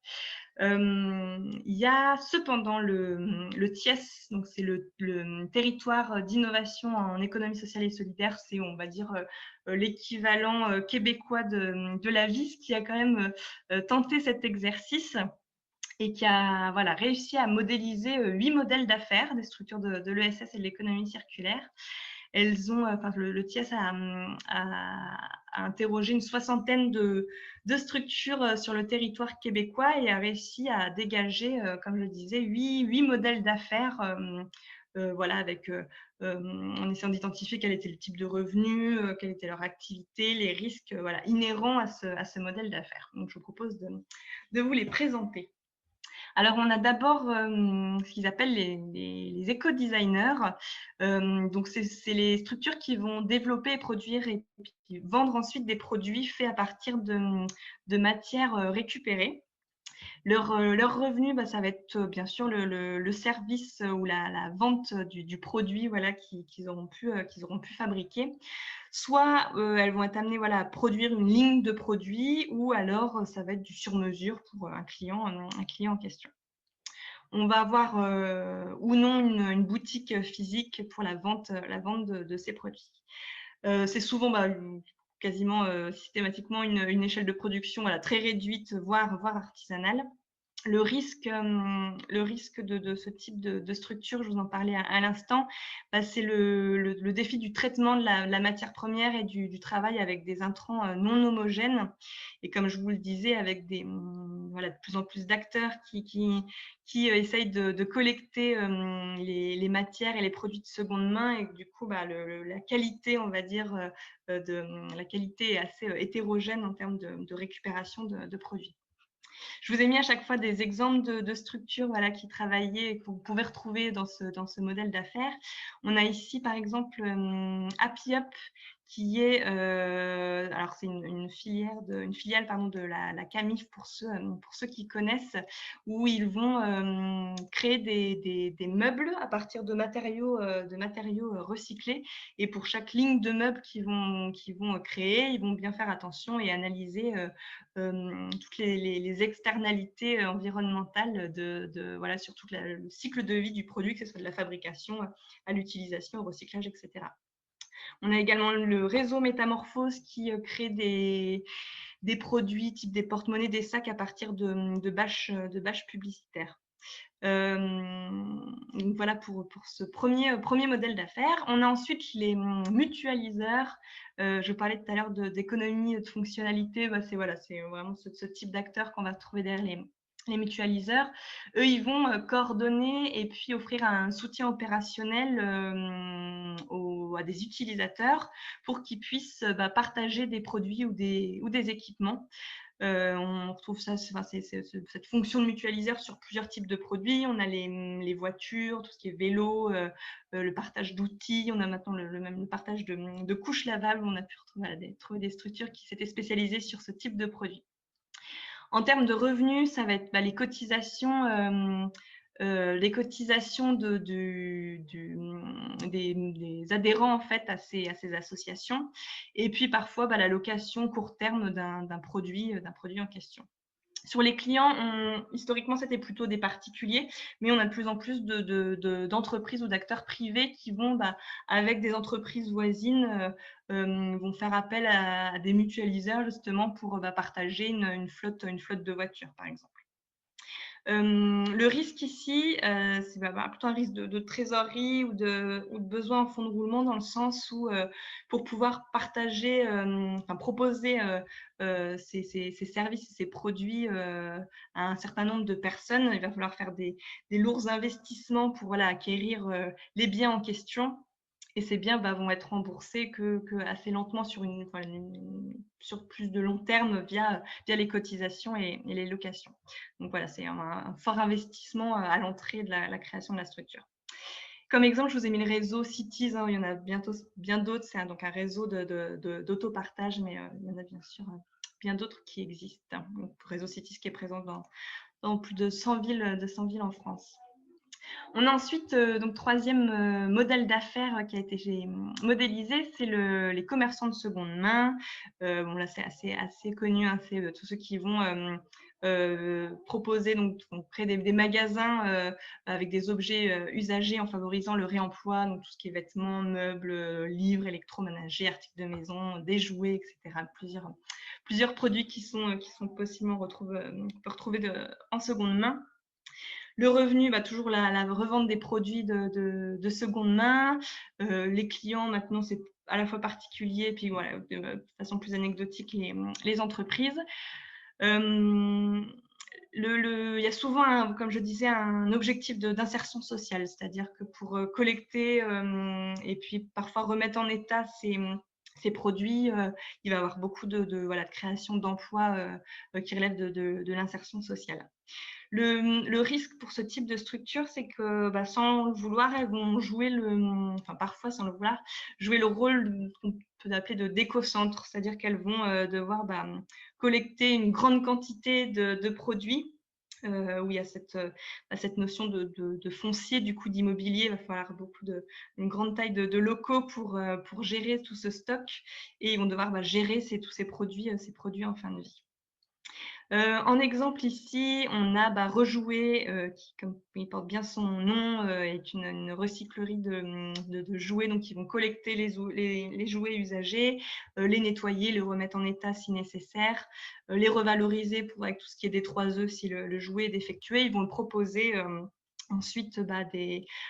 S2: Il y a cependant le TIES, donc c'est le territoire d'innovation en économie sociale et solidaire, c'est on va dire l'équivalent québécois de la VIS, qui a quand même tenté cet exercice et qui a réussi à modéliser 8 modèles d'affaires des structures de l'ESS et de l'économie circulaire. Elles ont, le TIES a interrogé une soixantaine de structures sur le territoire québécois et a réussi à dégager, comme je le disais, 8 modèles d'affaires, en essayant d'identifier quel était le type de revenu, quelle était leur activité, les risques inhérents à ce modèle d'affaires. Donc, je vous propose de vous les présenter. Alors, on a d'abord ce qu'ils appellent les éco-designers. Donc, c'est les structures qui vont développer et produire et puis vendre ensuite des produits faits à partir de matières récupérées. Leur revenu, ça va être bien sûr le service ou la vente du produit qu'ils auront pu fabriquer. Soit elles vont être amenées à produire une ligne de produits, ou alors ça va être du sur-mesure pour un client en question. On va avoir ou non une boutique physique pour la vente de ces produits. C'est souvent quasiment systématiquement une échelle de production très réduite, voire artisanale. Le risque de ce type de structure, je vous en parlais à l'instant, c'est le défi du traitement de la matière première et du travail avec des intrants non homogènes. Et comme je vous le disais, avec de plus en plus d'acteurs qui essayent de collecter les matières et les produits de seconde main, et du coup, la qualité, on va dire, la qualité est assez hétérogène en termes de récupération de produits. Je vous ai mis à chaque fois des exemples de structures qui travaillaient et que vous pouvez retrouver dans ce modèle d'affaires. On a ici, par exemple, Happy Up, qui est, alors c'est une filiale de la Camif pour ceux qui connaissent, où ils vont créer des meubles à partir de matériaux recyclés. Et pour chaque ligne de meubles qu'ils vont créer, ils vont bien faire attention et analyser toutes les externalités environnementales sur tout le cycle de vie du produit, que ce soit de la fabrication à l'utilisation, au recyclage, etc. On a également le réseau Métamorphose qui crée des des produits type des porte-monnaies, des sacs à partir de bâches publicitaires. Donc voilà pour ce premier modèle d'affaires. On a ensuite les mutualiseurs. Je parlais tout à l'heure d'économie de fonctionnalité. C'est vraiment ce type d'acteurs qu'on va trouver derrière les mutualiseurs. Eux, ils vont coordonner et puis offrir un soutien opérationnel à des utilisateurs pour qu'ils puissent partager des produits ou des équipements. On retrouve cette fonction de mutualiseur sur plusieurs types de produits. On a les voitures, tout ce qui est vélo, le partage d'outils. On a maintenant le partage de couches lavables. On a pu trouver des structures qui s'étaient spécialisées sur ce type de produits. En termes de revenus, ça va être les cotisations des adhérents en fait à ces associations, et puis parfois la location court terme d'un produit en question. Sur les clients, historiquement, c'était plutôt des particuliers, mais on a de plus en plus d'entreprises ou d'acteurs privés qui vont, avec des entreprises voisines, vont faire appel à des mutualiseurs justement pour partager une flotte de voitures, par exemple. Le risque ici, c'est plutôt un risque de trésorerie ou de besoin en fonds de roulement, dans le sens où pour pouvoir partager, proposer ces services et ces produits à un certain nombre de personnes, il va falloir faire des lourds investissements pour acquérir les biens en question. Et ces biens vont être remboursés que assez lentement sur plus de long terme via les cotisations et les locations. Donc voilà, c'est un fort investissement à l'entrée de la création de la structure. Comme exemple, je vous ai mis le réseau Cities, il y en a bien d'autres, c'est donc un réseau d'autopartage, mais il y en a bien sûr bien d'autres qui existent. Donc, réseau Cities qui est présent dans plus de 100 villes en France. On a ensuite, donc troisième modèle d'affaires qui a été modélisé, c'est les commerçants de seconde main. Là, c'est assez connu, c'est tous ceux qui vont proposer, donc créer des magasins avec des objets usagés en favorisant le réemploi, donc tout ce qui est vêtements, meubles, livres, électroménagers, articles de maison, des jouets, etc. Plusieurs produits qui sont possiblement retrouvés en seconde main. Le revenu, toujours la revente des produits de seconde main. Les clients, maintenant, c'est à la fois particulier, puis voilà, de façon plus anecdotique, les entreprises. Il y a souvent, comme je disais, un objectif d'insertion sociale, c'est-à-dire que pour collecter et puis parfois remettre en état ces produits, il va y avoir beaucoup de création d'emplois qui relèvent de l'insertion sociale. Le risque pour ce type de structure, c'est que sans le vouloir, elles vont jouer parfois sans le vouloir, jouer le rôle qu'on peut appeler de d'éco-centre, c'est-à-dire qu'elles vont devoir collecter une grande quantité de produits où il y a cette notion de foncier, du coût d'immobilier. Il va falloir une grande taille de locaux pour gérer tout ce stock, et ils vont devoir gérer tous ces produits en fin de vie. En exemple ici, on a Rejouer, qui, comme il porte bien son nom, est une recyclerie de jouets. Donc, ils vont collecter les jouets usagés, les nettoyer, les remettre en état si nécessaire, les revaloriser avec tout ce qui est des 3E si le jouet est défectueux. Ils vont le proposer ensuite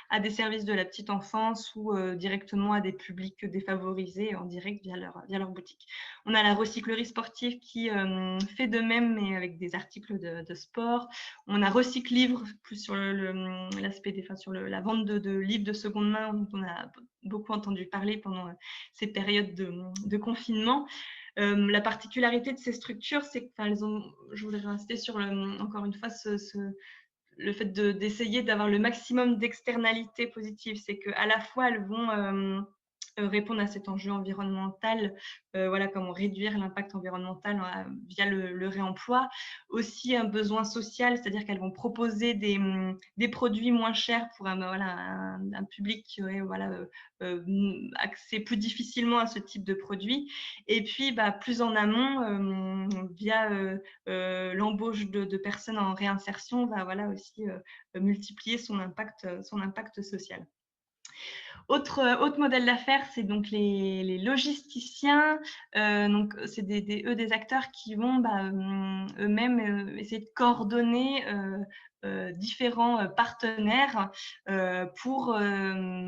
S2: à des services de la petite enfance ou directement à des publics défavorisés en direct via leur boutique. On a la recyclerie sportive qui fait de même, mais avec des articles de sport. On a Recycle Livre, plus sur l'aspect sur la vente de livres de seconde main, dont on a beaucoup entendu parler pendant ces périodes de confinement. La particularité de ces structures, c'est que je voudrais insister sur encore une fois le fait d'essayer d'avoir le maximum d'externalités positives. C'est qu'à la fois, elles vont répondre à cet enjeu environnemental, comment réduire l'impact environnemental via le réemploi. Aussi un besoin social, c'est-à-dire qu'elles vont proposer des produits moins chers pour un public qui aurait accès plus difficilement à ce type de produit. Et puis, plus en amont, via l'embauche de personnes en réinsertion, va aussi multiplier son impact social. Autre modèle d'affaires, c'est donc les logisticiens. Donc, c'est des acteurs qui vont eux-mêmes essayer de coordonner différents partenaires pour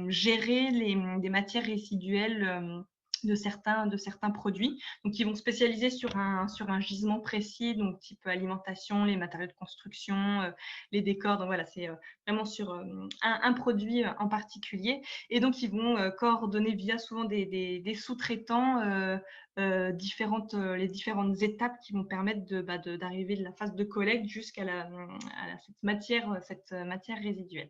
S2: gérer des matières résiduelles de certains produits. Donc, ils vont spécialiser sur un gisement précis, donc type alimentation, les matériaux de construction, les décors. Donc, voilà, c'est vraiment sur un produit en particulier. Et donc, ils vont coordonner via souvent des sous-traitants les différentes étapes qui vont permettre d'arriver de la phase de collecte jusqu'à cette matière résiduelle.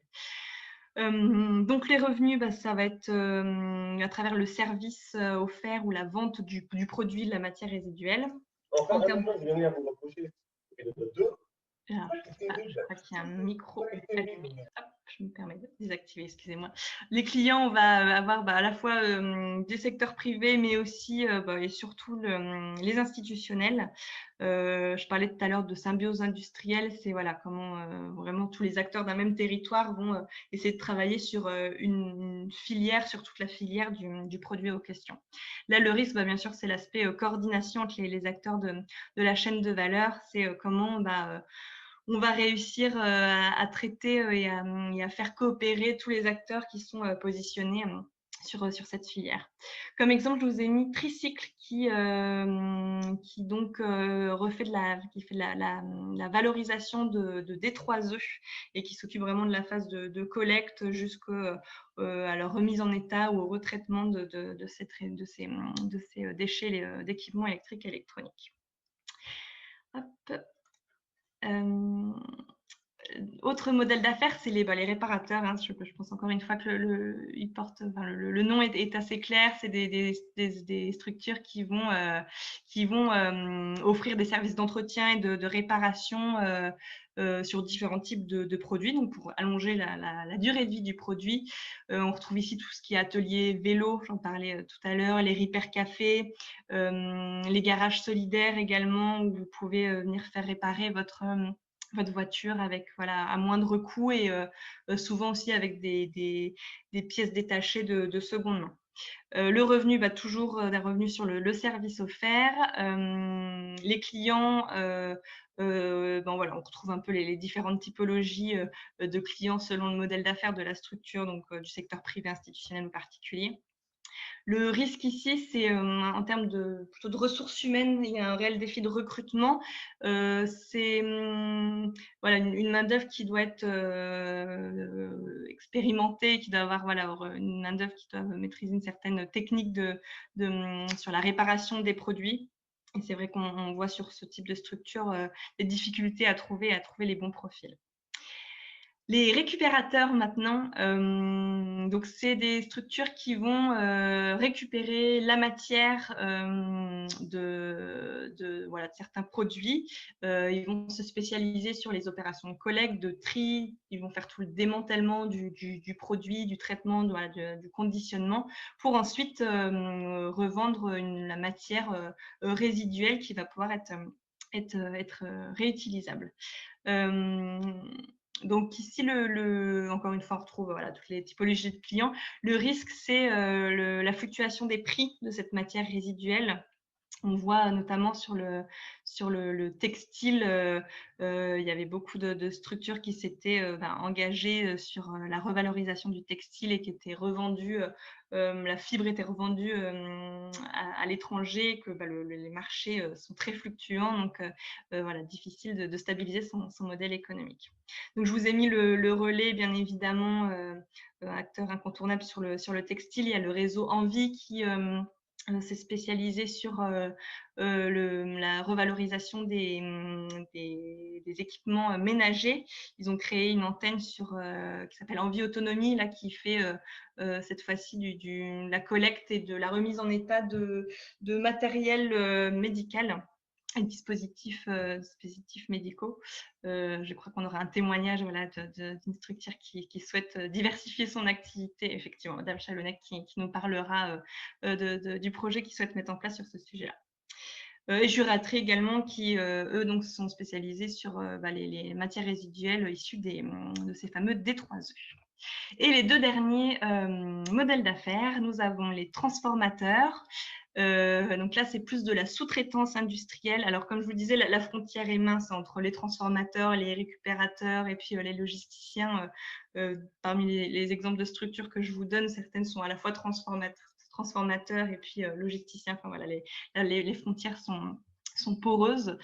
S2: Donc les revenus, ça va être à travers le service offert ou la vente du produit, de la matière résiduelle.
S4: Enfin, un moment, vous venez à vous rapprocher.
S2: Alors, je crois qu'il y a un micro allumé. Hop, je me permets de désactiver, excusez-moi. Les clients, on va avoir à la fois des secteurs privés, mais aussi et surtout les institutionnels. Je parlais tout à l'heure de symbiose industrielle. C'est voilà, comment vraiment tous les acteurs d'un même territoire vont essayer de travailler sur une filière, sur toute la filière du produit aux questions. Là, le risque, bien sûr, c'est l'aspect coordination entre les acteurs de la chaîne de valeur. C'est comment on va réussir à traiter et à faire coopérer tous les acteurs qui sont positionnés sur cette filière. Comme exemple, je vous ai mis Tricycle qui donc qui fait la valorisation de D3E et qui s'occupe vraiment de la phase de collecte jusqu'à la remise en état ou au retraitement de ces déchets d'équipements électriques et électroniques. Hop. Autre modèle d'affaires, c'est les réparateurs. Hein. Je pense encore une fois que le nom est assez clair. C'est des structures qui vont offrir des services d'entretien et de réparation sur différents types de produits. Donc, pour allonger la durée de vie du produit, on retrouve ici tout ce qui est atelier vélo, j'en parlais tout à l'heure, les repair cafés, les garages solidaires également, où vous pouvez venir faire réparer votre voiture avec à moindre coût et souvent aussi avec des pièces détachées de seconde main. Le revenu, toujours des revenus sur le service offert. Les clients, on retrouve un peu les différentes typologies de clients selon le modèle d'affaires de la structure, donc du secteur privé, institutionnel ou particulier. Le risque ici, c'est en termes plutôt de ressources humaines, il y a un réel défi de recrutement. C'est une main-d'œuvre qui doit être expérimentée, qui doit avoir une main-d'œuvre qui doit maîtriser une certaine technique sur la réparation des produits. Et c'est vrai qu'on voit sur ce type de structure des difficultés à trouver les bons profils. Les récupérateurs maintenant, donc c'est des structures qui vont récupérer la matière de certains produits. Ils vont se spécialiser sur les opérations de collecte, de tri. Ils vont faire tout le démantèlement du produit, du traitement, du conditionnement, pour ensuite revendre la matière résiduelle qui va pouvoir être réutilisable. Donc ici, encore une fois, on retrouve toutes les typologies de clients. Le risque, c'est la fluctuation des prix de cette matière résiduelle. On voit notamment sur le textile, il y avait beaucoup de structures qui s'étaient engagées sur la revalorisation du textile et qui étaient revendues, la fibre était revendue à l'étranger, que les marchés sont très fluctuants, donc difficile de stabiliser son modèle économique. Donc je vous ai mis le relais, bien évidemment, acteur incontournable sur le textile. Il y a le réseau Envie qui s'est spécialisé sur la revalorisation des équipements ménagers. Ils ont créé une antenne qui s'appelle Envie Autonomie, là, qui fait cette fois-ci la collecte et de la remise en état de matériel médical et dispositifs médicaux. Je crois qu'on aura un témoignage d'une structure qui souhaite diversifier son activité, effectivement, Madame Chalonnec qui nous parlera du projet qu'ils souhaitent mettre en place sur ce sujet-là. Et Juratri également, qui eux donc sont spécialisés sur les matières résiduelles issues de ces fameux D3E. Et les deux derniers modèles d'affaires, nous avons les transformateurs. Donc là, c'est plus de la sous-traitance industrielle. Alors, comme je vous disais, la frontière est mince entre les transformateurs, les récupérateurs et puis les logisticiens. Parmi les exemples de structures que je vous donne, certaines sont à la fois transformateurs et puis logisticiens. Enfin, voilà, les frontières sont poreuses.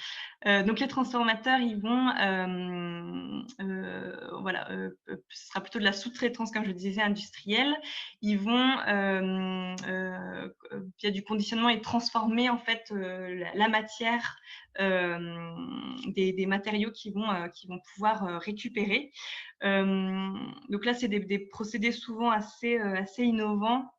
S2: Donc les transformateurs, ils vont, ce sera plutôt de la sous-traitance, comme je le disais, industrielle. Ils vont, via du conditionnement, et transformer en fait la matière des matériaux qu'ils vont pouvoir récupérer. Donc là, c'est des procédés souvent assez innovants.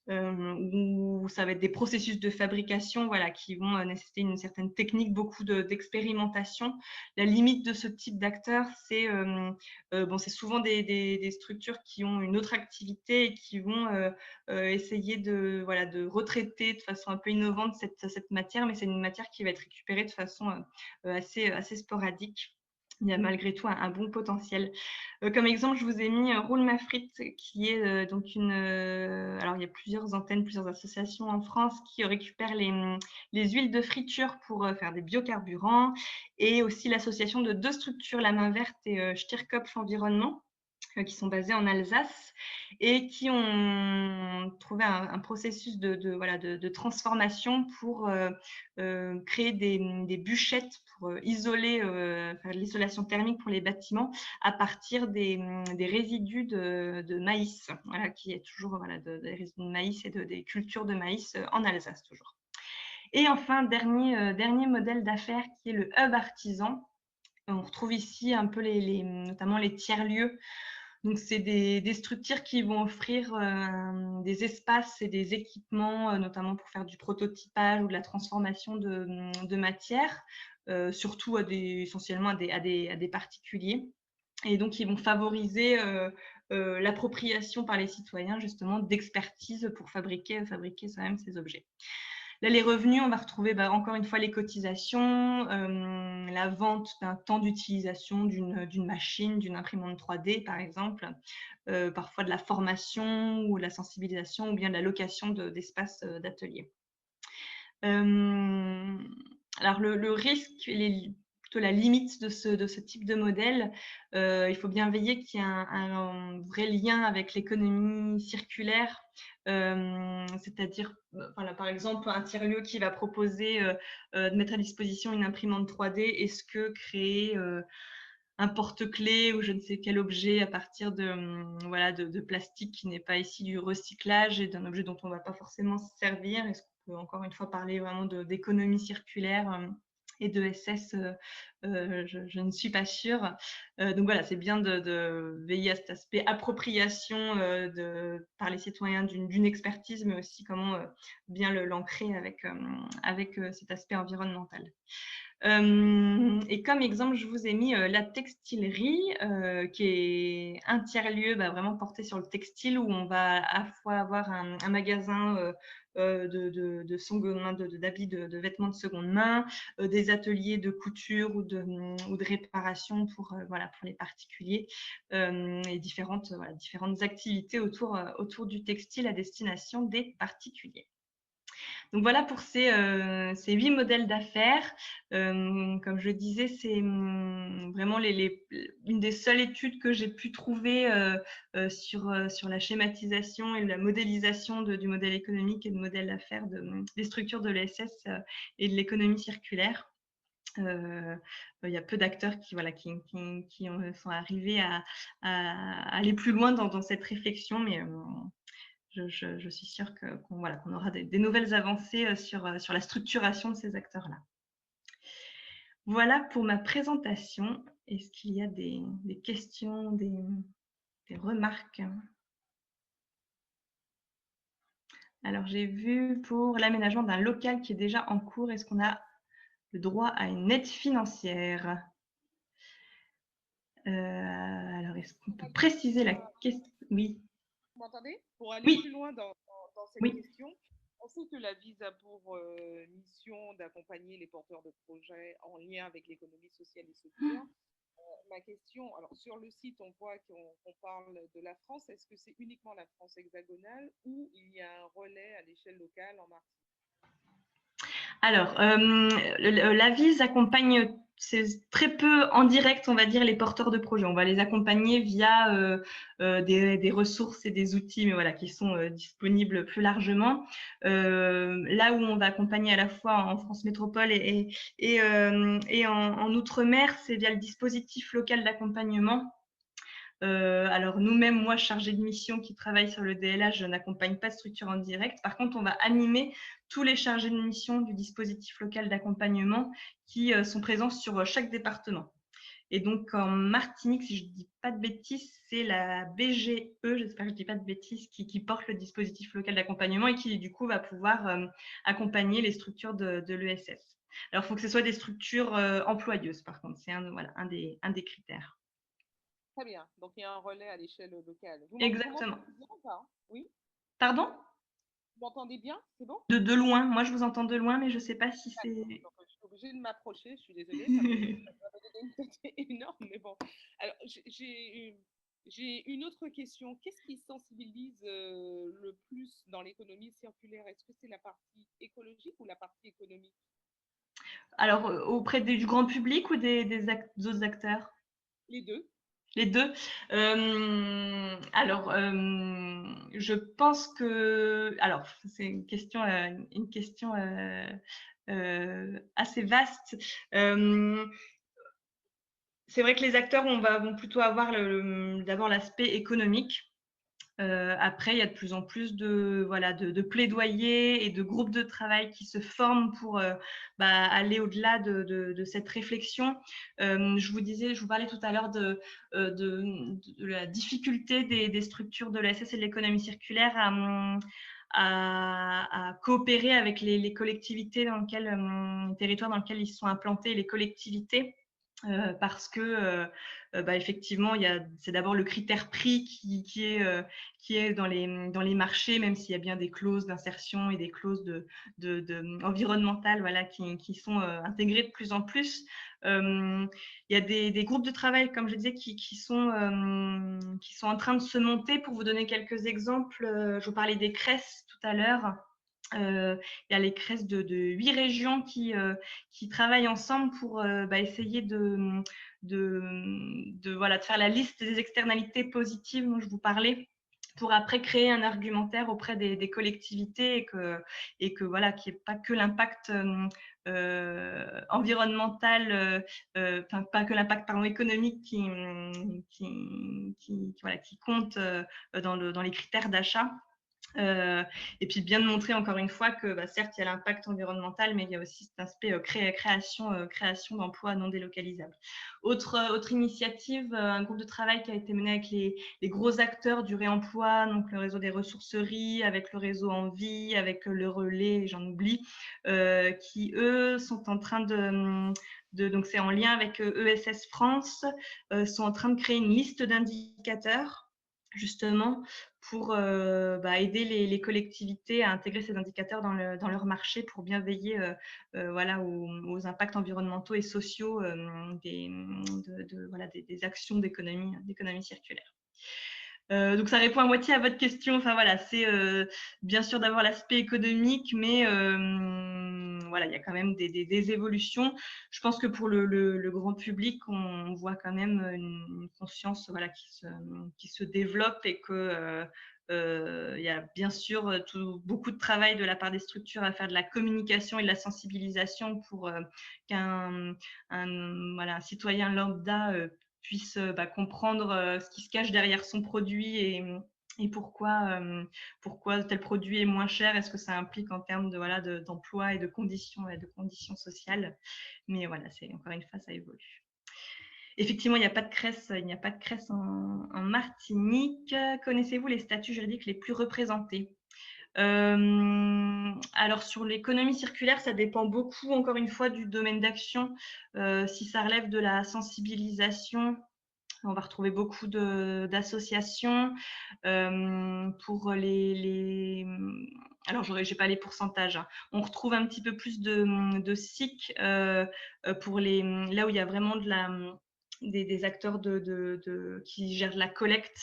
S2: Où ça va être des processus de fabrication, voilà, qui vont nécessiter une certaine technique, beaucoup d'expérimentation. La limite de ce type d'acteurs, c'est c'est souvent des structures qui ont une autre activité et qui vont essayer de retraiter de façon un peu innovante cette matière, mais c'est une matière qui va être récupérée de façon assez sporadique. Il y a malgré tout un bon potentiel. Comme exemple, je vous ai mis Roule ma frite, qui est donc alors, il y a plusieurs antennes, plusieurs associations en France qui récupèrent les huiles de friture pour faire des biocarburants, et aussi l'association de deux structures, La Main Verte et Stierkopf Environnement, qui sont basés en Alsace et qui ont trouvé un processus de transformation pour créer des bûchettes pour isoler, faire de l'isolation thermique pour les bâtiments à partir des résidus de maïs, voilà, qui est toujours des résidus de maïs et des cultures de maïs en Alsace toujours. Et enfin, dernier modèle d'affaires qui est le hub artisan. On retrouve ici un peu notamment les tiers-lieux. Donc, c'est des structures qui vont offrir des espaces et des équipements, notamment pour faire du prototypage ou de la transformation de matières, surtout essentiellement à des particuliers. Et donc, ils vont favoriser l'appropriation par les citoyens, justement, d'expertise pour fabriquer soi-même ces objets. Là, les revenus, on va retrouver encore une fois les cotisations, la vente d'un temps d'utilisation d'une machine, d'une imprimante 3D, par exemple, parfois de la formation ou de la sensibilisation ou bien de la location d'espaces d'atelier. Alors, le risque, plutôt la limite de ce type de modèle, il faut bien veiller qu'il y ait un vrai lien avec l'économie circulaire, c'est-à-dire, par exemple, un tiers-lieu qui va proposer de mettre à disposition une imprimante 3D, est-ce que créer un porte-clés ou je ne sais quel objet à partir de plastique qui n'est pas issu du recyclage et d'un objet dont on ne va pas forcément se servir, est-ce qu'on peut encore une fois parler vraiment d'économie circulaire et de SS, je ne suis pas sûre. Donc voilà, c'est bien de veiller à cet aspect appropriation par les citoyens d'une expertise, mais aussi comment bien l'ancrer avec cet aspect environnemental. Et comme exemple, je vous ai mis la textilerie, qui est un tiers-lieu vraiment porté sur le textile, où on va à la fois avoir un magasin de seconde main, d'habits, de vêtements de seconde main, des ateliers de couture ou de réparation pour les particuliers, et différentes activités autour du textile à destination des particuliers. Donc voilà pour ces 8 modèles d'affaires. Comme je le disais, c'est vraiment une des seules études que j'ai pu trouver sur la schématisation et la modélisation du modèle économique et de modèle d'affaires des structures de l'ESS et de l'économie circulaire. Il y a peu d'acteurs qui sont arrivés à aller plus loin dans cette réflexion, mais je suis sûre qu'on aura des nouvelles avancées sur la structuration de ces acteurs-là. Voilà pour ma présentation. Est-ce qu'il y a des questions, des remarques? Alors, j'ai vu pour l'aménagement d'un local qui est déjà en cours, est-ce qu'on a le droit à une aide financière? Alors, est-ce qu'on peut préciser la question? Oui.
S3: Vous m'entendez? Pour aller
S2: Oui.
S3: plus loin dans cette
S2: Oui.
S3: question, on sait que la VIS a pour mission d'accompagner les porteurs de projets en lien avec l'économie sociale et solidaire. Ma question, alors sur le site, on voit qu'on parle de la France. Est-ce que c'est uniquement la France hexagonale ou il y a un relais à l'échelle locale en Martinique?
S2: Alors, l'AVIS accompagne très peu en direct, on va dire, les porteurs de projets. On va les accompagner via des ressources et des outils, mais voilà, qui sont disponibles plus largement. Là où on va accompagner à la fois en France métropole et en Outre-mer, c'est via le dispositif local d'accompagnement. Alors nous-mêmes, moi, chargée de mission qui travaille sur le DLH, je n'accompagne pas de structure en direct. Par contre, on va animer tous les chargés de mission du dispositif local d'accompagnement qui sont présents sur chaque département. Et donc en Martinique, si je ne dis pas de bêtises, c'est la BGE, j'espère que je ne dis pas de bêtises, qui porte le dispositif local d'accompagnement et qui du coup va pouvoir accompagner les structures de l'ESS. Alors il faut que ce soit des structures employeuses, par contre, c'est voilà, un des critères.
S3: Très bien, donc il y a un relais à l'échelle locale.
S2: Exactement.
S3: Vous m'entendez bien ou pas? Oui?
S2: Pardon?
S3: Vous m'entendez bien? C'est bon?
S2: De loin. Moi, je vous entends de loin, mais je ne sais pas si c'est…
S3: Donc, je suis obligée de m'approcher, je suis désolée, ça va me donner une tête énorme, mais bon. Alors, j'ai une autre question. Qu'est-ce qui sensibilise le plus dans l'économie circulaire? Est-ce que c'est la partie écologique ou la partie économique?
S2: Alors, auprès du grand public ou des autres acteurs?
S3: Les deux.
S2: Les deux. Alors, je pense que… Alors, c'est une question assez vaste. C'est vrai que les acteurs vont plutôt avoir d'abord l'aspect économique. Après, il y a de plus en plus de plaidoyers et de groupes de travail qui se forment pour aller au-delà de cette réflexion. Je vous parlais tout à l'heure de la difficulté des structures de l'ESS et de l'économie circulaire à coopérer avec les collectivités les territoires dans lesquels ils sont implantés, les collectivités. Parce que effectivement, c'est d'abord le critère prix qui est dans les marchés, même s'il y a bien des clauses d'insertion et des clauses environnementales, voilà, qui sont intégrées de plus en plus. Il y a des groupes de travail, comme je disais, qui sont en train de se monter. Pour vous donner quelques exemples, je vous parlais des CRES tout à l'heure. Il y a les CRES de 8 régions qui travaillent ensemble pour essayer de faire la liste des externalités positives dont je vous parlais, pour après créer un argumentaire auprès des collectivités et que voilà, qu'il n'y ait pas que l'impact environnemental, pas que l'impact économique qui compte dans les critères d'achat. Et puis bien de montrer encore une fois que certes il y a l'impact environnemental, mais il y a aussi cet aspect création d'emplois non délocalisables. Autre initiative, un groupe de travail qui a été mené avec les gros acteurs du réemploi, donc le réseau des ressourceries, avec le réseau Envie, avec le relais, j'en oublie, qui eux sont en train donc c'est en lien avec ESS France, sont en train de créer une liste d'indicateurs justement pour aider les collectivités à intégrer ces indicateurs dans leur marché pour bien veiller aux impacts environnementaux et sociaux des actions d'économie circulaire. Donc ça répond à moitié à votre question. Enfin voilà, c'est bien sûr d'avoir l'aspect économique, mais voilà, il y a quand même des évolutions. Je pense que pour le grand public, on voit quand même une conscience qui se développe et que il y a bien sûr beaucoup de travail de la part des structures à faire de la communication et de la sensibilisation pour qu'un citoyen lambda puisse comprendre ce qui se cache derrière son produit et pourquoi tel produit est moins cher. Est-ce que ça implique en termes d'emploi et de conditions sociales. Mais voilà, c'est encore une fois, ça évolue. Effectivement, il n'y a pas de CRES en Martinique. Connaissez-vous les statuts juridiques les plus représentés? Alors sur l'économie circulaire, ça dépend beaucoup, encore une fois, du domaine d'action. Si ça relève de la sensibilisation, on va retrouver beaucoup d'associations. Pour alors j'ai pas les pourcentages, hein. On retrouve un petit peu plus de SIC pour là où il y a vraiment des acteurs qui gèrent la collecte,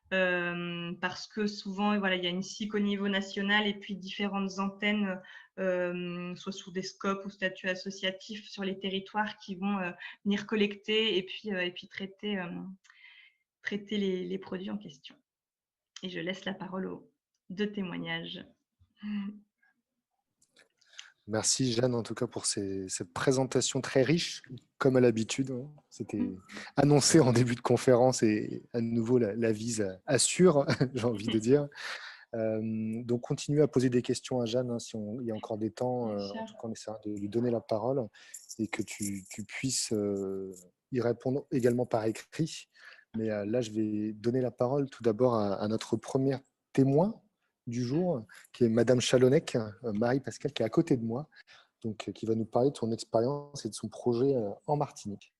S2: parce que souvent, voilà, il y a une SIC au niveau national et puis différentes antennes, soit sous des scopes ou statuts associatifs sur les territoires qui vont venir collecter et puis traiter les produits en question. Et je laisse la parole aux 2 témoignages.
S1: Merci Jeanne, en tout cas, pour cette présentation très riche, comme à l'habitude. C'était annoncé en début de conférence et à nouveau, la vise assure, j'ai envie de dire. Donc, continuez à poser des questions à Jeanne, si il y a encore des temps. En tout cas, on essaiera de lui donner la parole et que tu puisses y répondre également par écrit. Mais là, je vais donner la parole tout d'abord à notre premier témoin du jour, qui est Madame Chalonnec, Marie-Pascale, qui est à côté de moi, donc qui va nous parler de son expérience et de son projet en Martinique.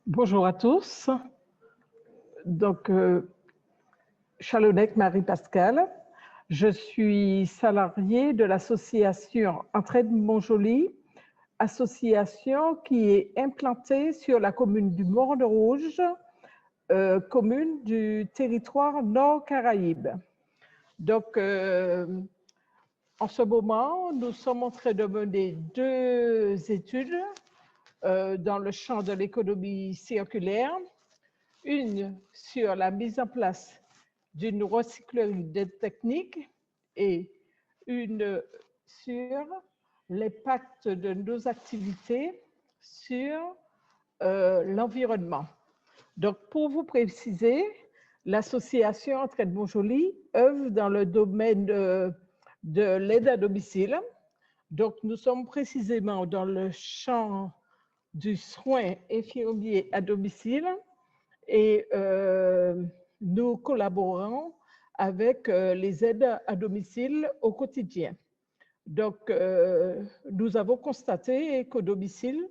S5: Bonjour à tous. Donc, Chalonnec Marie-Pascale. Je suis salariée de l'association Entraide Montjoly, association qui est implantée sur la commune du Morne-Rouge, commune du territoire Nord-Caraïbes. Donc, en ce moment, nous sommes en train de mener 2 études dans le champ de l'économie circulaire. Une sur la mise en place d'une recyclerie d'aide technique et une sur l'impact de nos activités sur l'environnement. Donc, pour vous préciser, l'association Entraide Montjoly œuvre dans le domaine de l'aide à domicile. Donc, nous sommes précisément dans le champ du soin infirmier à domicile et nous collaborons avec les aides à domicile au quotidien. Donc, nous avons constaté qu'au domicile,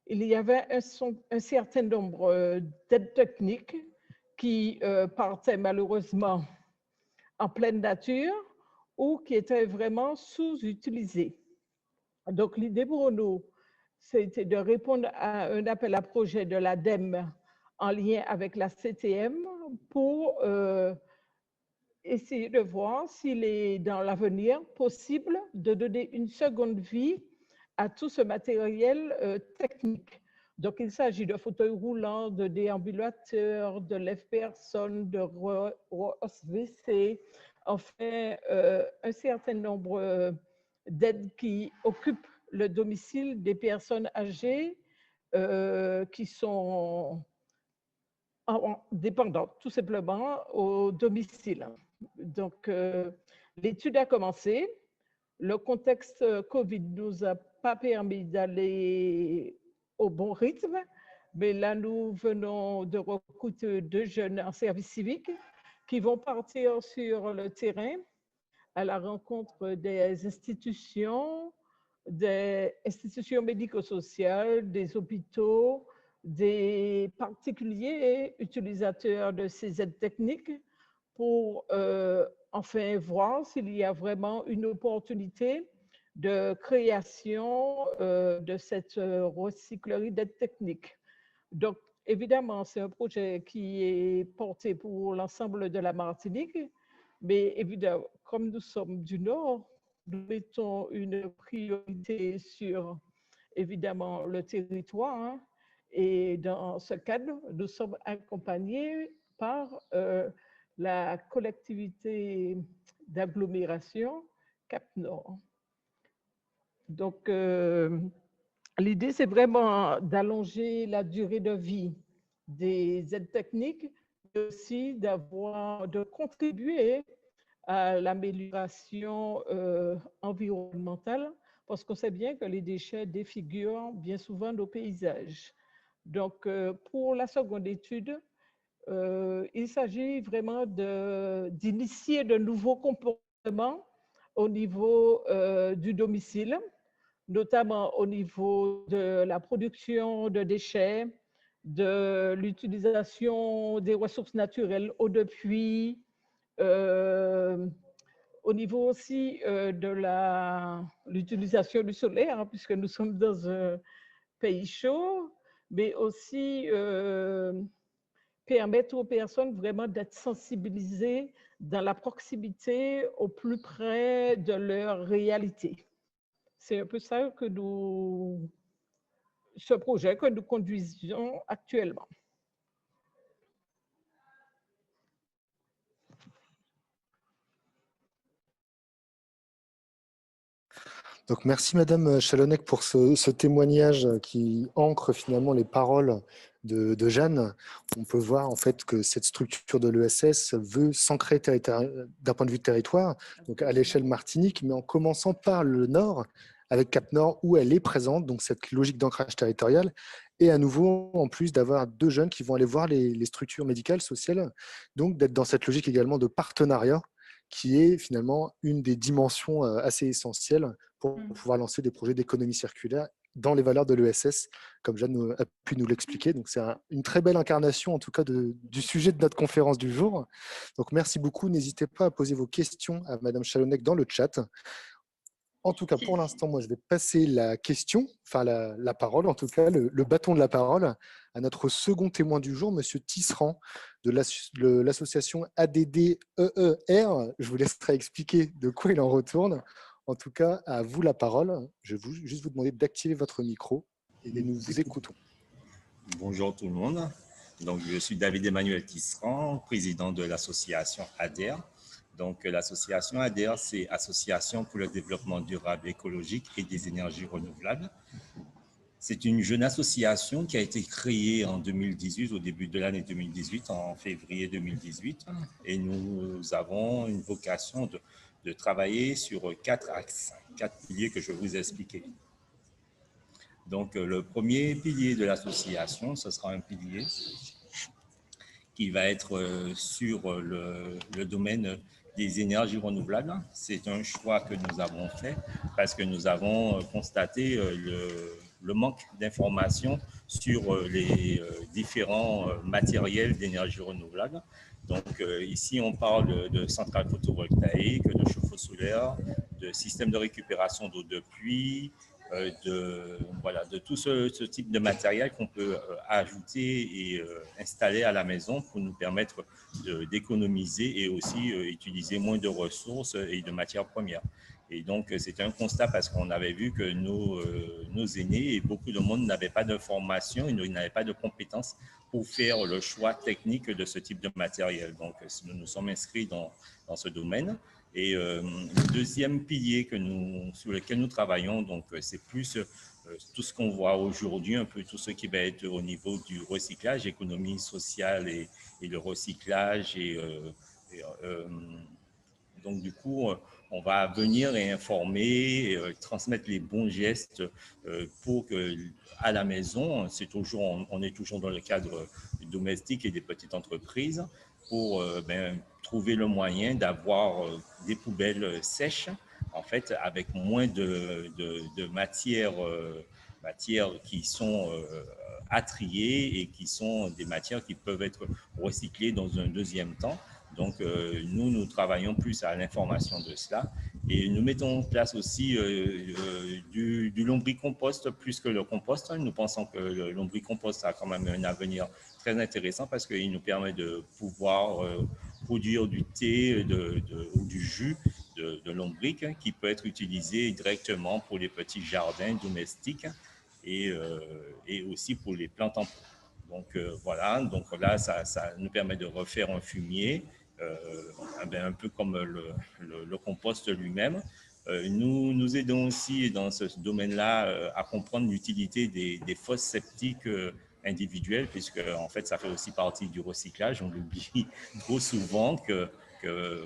S5: il y avait un certain nombre d'aides techniques qui partaient malheureusement en pleine nature ou qui étaient vraiment sous-utilisées. Donc, l'idée pour nous, c'était de répondre à un appel à projet de l'ADEME en lien avec la CTM pour essayer de voir s'il est dans l'avenir possible de donner une seconde vie à tout ce matériel technique. Donc, il s'agit de fauteuils roulants, de déambulateurs, de lève-personnes, de WC, enfin, un certain nombre d'aides qui occupent le domicile des personnes âgées qui sont dépendantes, tout simplement, au domicile. Donc, l'étude a commencé. Le contexte Covid ne nous a pas permis d'aller au bon rythme, mais là, nous venons de recruter 2 jeunes en service civique qui vont partir sur le terrain à la rencontre des institutions médico-sociales, des hôpitaux, des particuliers utilisateurs de ces aides techniques pour enfin voir s'il y a vraiment une opportunité de création de cette recyclerie d'aides techniques. Donc, évidemment, c'est un projet qui est porté pour l'ensemble de la Martinique, mais évidemment, comme nous sommes du Nord, nous mettons une priorité sur, évidemment, le territoire. Hein, et dans ce cadre, nous sommes accompagnés par la collectivité d'agglomération Cap-Nord. Donc, l'idée, c'est vraiment d'allonger la durée de vie des aides techniques, mais aussi de contribuer à l'amélioration environnementale, parce qu'on sait bien que les déchets défigurent bien souvent nos paysages. Donc, pour la seconde étude, il s'agit vraiment d'initier de nouveaux comportements au niveau du domicile, notamment au niveau de la production de déchets, de l'utilisation des ressources naturelles, eau de pluie, au niveau aussi de l'utilisation du solaire, hein, puisque nous sommes dans un pays chaud, mais aussi permettre aux personnes vraiment d'être sensibilisées dans la proximité au plus près de leur réalité. C'est un peu ça que ce projet que nous conduisons actuellement.
S1: Donc, merci Madame Chalonnec pour ce témoignage qui ancre finalement les paroles de Jeanne. On peut voir en fait que cette structure de l'ESS veut s'ancrer d'un point de vue territoire, donc à l'échelle Martinique, mais en commençant par le nord, avec Cap Nord, où elle est présente, donc cette logique d'ancrage territorial. Et à nouveau, en plus d'avoir 2 jeunes qui vont aller voir les structures médicales, sociales, donc d'être dans cette logique également de partenariat, qui est finalement une des dimensions assez essentielles pour pouvoir lancer des projets d'économie circulaire dans les valeurs de l'ESS, comme Jeanne a pu nous l'expliquer. Donc, c'est une très belle incarnation, en tout cas, du sujet de notre conférence du jour. Donc, merci beaucoup. N'hésitez pas à poser vos questions à Madame Chalonnec dans le chat. En tout cas, pour l'instant, moi, je vais passer la question, enfin la parole, en tout cas, le bâton de la parole, à notre second témoin du jour, Monsieur Tisserand, de l'association ADDEER. Je vous laisserai expliquer de quoi il en retourne. En tout cas, à vous la parole. Je vais juste vous demander d'activer votre micro et nous vous écoutons.
S6: Bonjour tout le monde. Donc, je suis David Emmanuel Tisserand, président de l'association ADER. Donc, l'association ADER, c'est Association pour le développement durable écologique et des énergies renouvelables. C'est une jeune association qui a été créée en 2018, au début de l'année 2018, en février 2018. Et nous avons une vocation de travailler sur 4 axes, 4 piliers que je vais vous expliquer. Donc, le premier pilier de l'association, ce sera un pilier qui va être sur le domaine des énergies renouvelables. C'est un choix que nous avons fait parce que nous avons constaté le manque d'informations sur les différents matériels d'énergie renouvelable. Donc ici, on parle de centrales photovoltaïques, de chauffe-eau solaire, de systèmes de récupération d'eau de pluie, de tout ce type de matériel qu'on peut ajouter et installer à la maison pour nous permettre d'économiser et aussi utiliser moins de ressources et de matières premières. Et donc, c'est un constat parce qu'on avait vu que nos aînés et beaucoup de monde n'avaient pas de formation, ils n'avaient pas de compétences pour faire le choix technique de ce type de matériel. Donc, nous nous sommes inscrits dans ce domaine. Et le deuxième pilier sur lequel nous travaillons, donc c'est plus tout ce qu'on voit aujourd'hui, un peu tout ce qui va être au niveau du recyclage, économie sociale et le recyclage. Donc du coup, on va venir et informer, transmettre les bons gestes pour que à la maison, on est toujours dans le cadre domestique et des petites entreprises, pour trouver le moyen d'avoir des poubelles sèches, en fait, avec moins de matières qui sont à trier et qui sont des matières qui peuvent être recyclées dans un deuxième temps. Donc, nous travaillons plus à l'information de cela et nous mettons en place aussi du lombricompost plus que le compost. Nous pensons que le lombricompost a quand même un avenir très intéressant parce qu'il nous permet de pouvoir produire du thé ou du jus de lombric qui peut être utilisé directement pour les petits jardins domestiques et aussi pour les plantes en pot. Donc voilà, donc là, ça nous permet de refaire un fumier, un peu comme le compost lui-même. Nous aidons aussi dans ce domaine-là à comprendre l'utilité des fosses septiques individuelles, puisque en fait, ça fait aussi partie du recyclage. On l'oublie trop souvent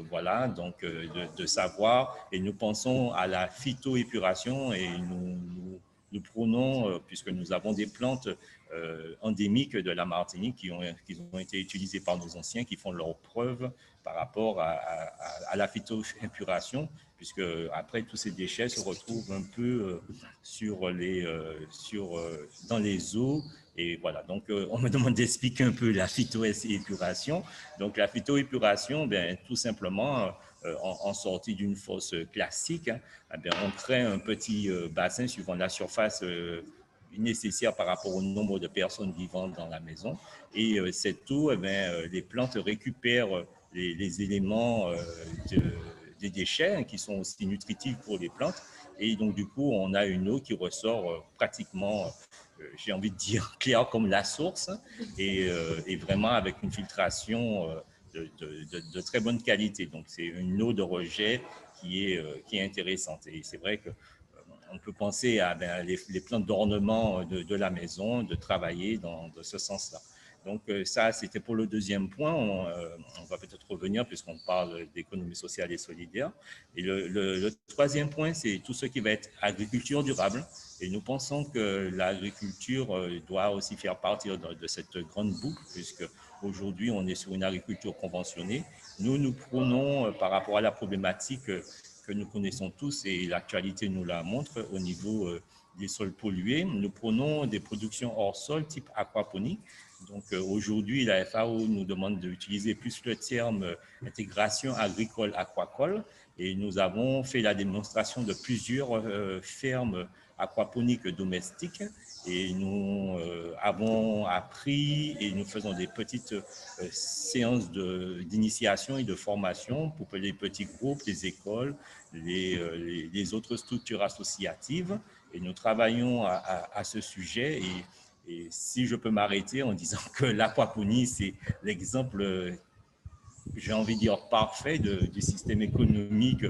S6: voilà, donc de savoir. Et nous pensons à la phytoépuration et nous prônons, puisque nous avons des plantes endémiques de la Martinique qui ont été utilisées par nos anciens, qui font leurs preuves par rapport à la phytoépuration, puisque après tous ces déchets se retrouvent un peu dans les eaux. Et voilà, donc on me demande d'expliquer un peu la phytoépuration. Donc la phytoépuration, tout simplement, en sortie d'une fosse classique, hein, eh bien, on crée un petit bassin suivant la surface nécessaire par rapport au nombre de personnes vivant dans la maison. Et cette eau, eh bien, les plantes récupèrent les éléments des déchets, hein, qui sont aussi nutritifs pour les plantes. Et donc, du coup, on a une eau qui ressort pratiquement, j'ai envie de dire, claire comme la source, et vraiment avec une filtration de très bonne qualité. Donc, c'est une eau de rejet qui est intéressante. Et c'est vrai que on peut penser à les plantes d'ornement de la maison, de travailler dans ce sens-là. Donc ça, c'était pour le deuxième point. On va peut-être revenir puisqu'on parle d'économie sociale et solidaire. Et le troisième point, c'est tout ce qui va être agriculture durable. Et nous pensons que l'agriculture doit aussi faire partie de cette grande boucle, puisque aujourd'hui, on est sur une agriculture conventionnée. Nous prônons par rapport à la problématique que nous connaissons tous, et l'actualité nous la montre au niveau des sols pollués. Nous prenons des productions hors sol type aquaponie. Donc aujourd'hui, la FAO nous demande d'utiliser plus le terme intégration agricole aquacole, et nous avons fait la démonstration de plusieurs fermes aquaponiques domestiques, et nous avons appris et nous faisons des petites séances d'initiation et de formation pour que les petits groupes, les écoles, les autres structures associatives, et nous travaillons à ce sujet. Et si je peux m'arrêter en disant que l'aquaponie, c'est l'exemple, j'ai envie de dire, parfait du système économique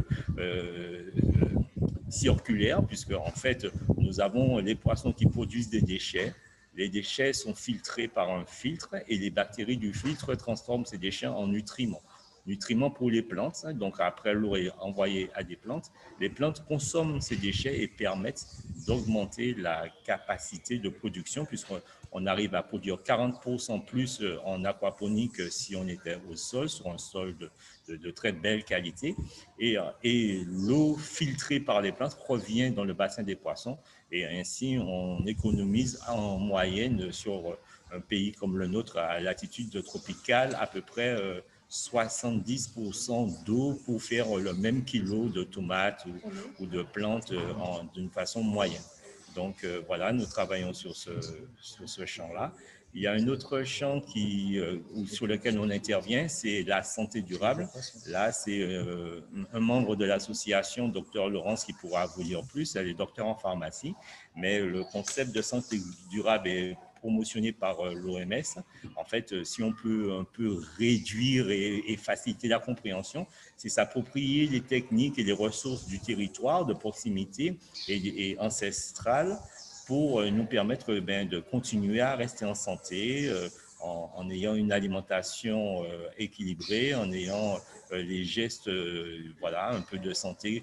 S6: circulaire, puisque en fait, nous avons les poissons qui produisent des déchets. Les déchets sont filtrés par un filtre, et les bactéries du filtre transforment ces déchets en nutriments. Nutriments pour les plantes. Donc, après l'eau est envoyée à des plantes, les plantes consomment ces déchets et permettent d'augmenter la capacité de production, puisqu'on arrive à produire 40% plus en aquaponie que si on était au sol, sur un sol de très belle qualité. Et l'eau filtrée par les plantes revient dans le bassin des poissons, et ainsi on économise en moyenne sur un pays comme le nôtre à latitude tropicale à peu près 70% d'eau pour faire le même kilo de tomates ou de plantes d'une façon moyenne. Donc voilà, nous travaillons sur ce champ-là. Il y a un autre champ sur lequel on intervient, c'est la santé durable. Là, c'est un membre de l'association, Dr Laurence, qui pourra vous dire plus. Elle est docteur en pharmacie, mais le concept de santé durable est promotionné par l'OMS. En fait, si on peut un peu réduire et faciliter la compréhension, c'est s'approprier les techniques et les ressources du territoire de proximité et ancestrales pour nous permettre de continuer à rester en santé, en ayant une alimentation équilibrée, en ayant les gestes, voilà, un peu de santé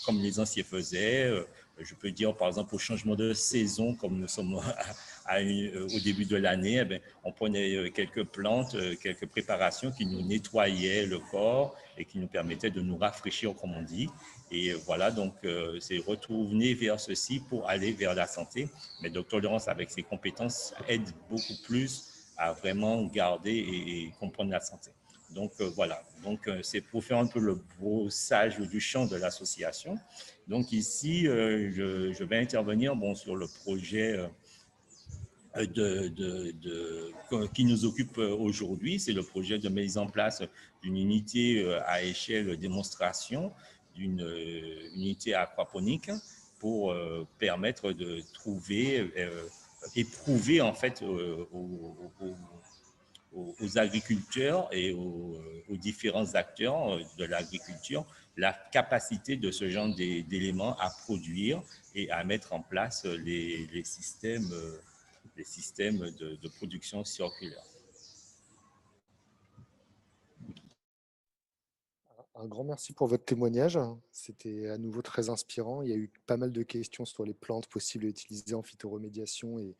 S6: comme les anciens faisaient. Je peux dire, par exemple, au changement de saison, comme nous sommes au début de l'année, on prenait quelques plantes, quelques préparations qui nous nettoyaient le corps et qui nous permettaient de nous rafraîchir, comme on dit. Et voilà, donc c'est retourner vers ceci pour aller vers la santé. Mais Dr Laurence, avec ses compétences, aide beaucoup plus à vraiment garder et comprendre la santé. Donc voilà, donc c'est pour faire un peu le brossage du champ de l'association. Donc ici, je vais intervenir sur le projet qui nous occupe aujourd'hui. C'est le projet de mise en place d'une unité à échelle démonstration, d'une unité aquaponique pour permettre de trouver et prouver en fait aux agriculteurs et aux différents acteurs de l'agriculture la capacité de ce genre d'éléments à produire et à mettre en place les systèmes de production circulaire.
S1: Un grand merci pour votre témoignage. C'était à nouveau très inspirant. Il y a eu pas mal de questions sur les plantes possibles à utiliser en phytoremédiation, et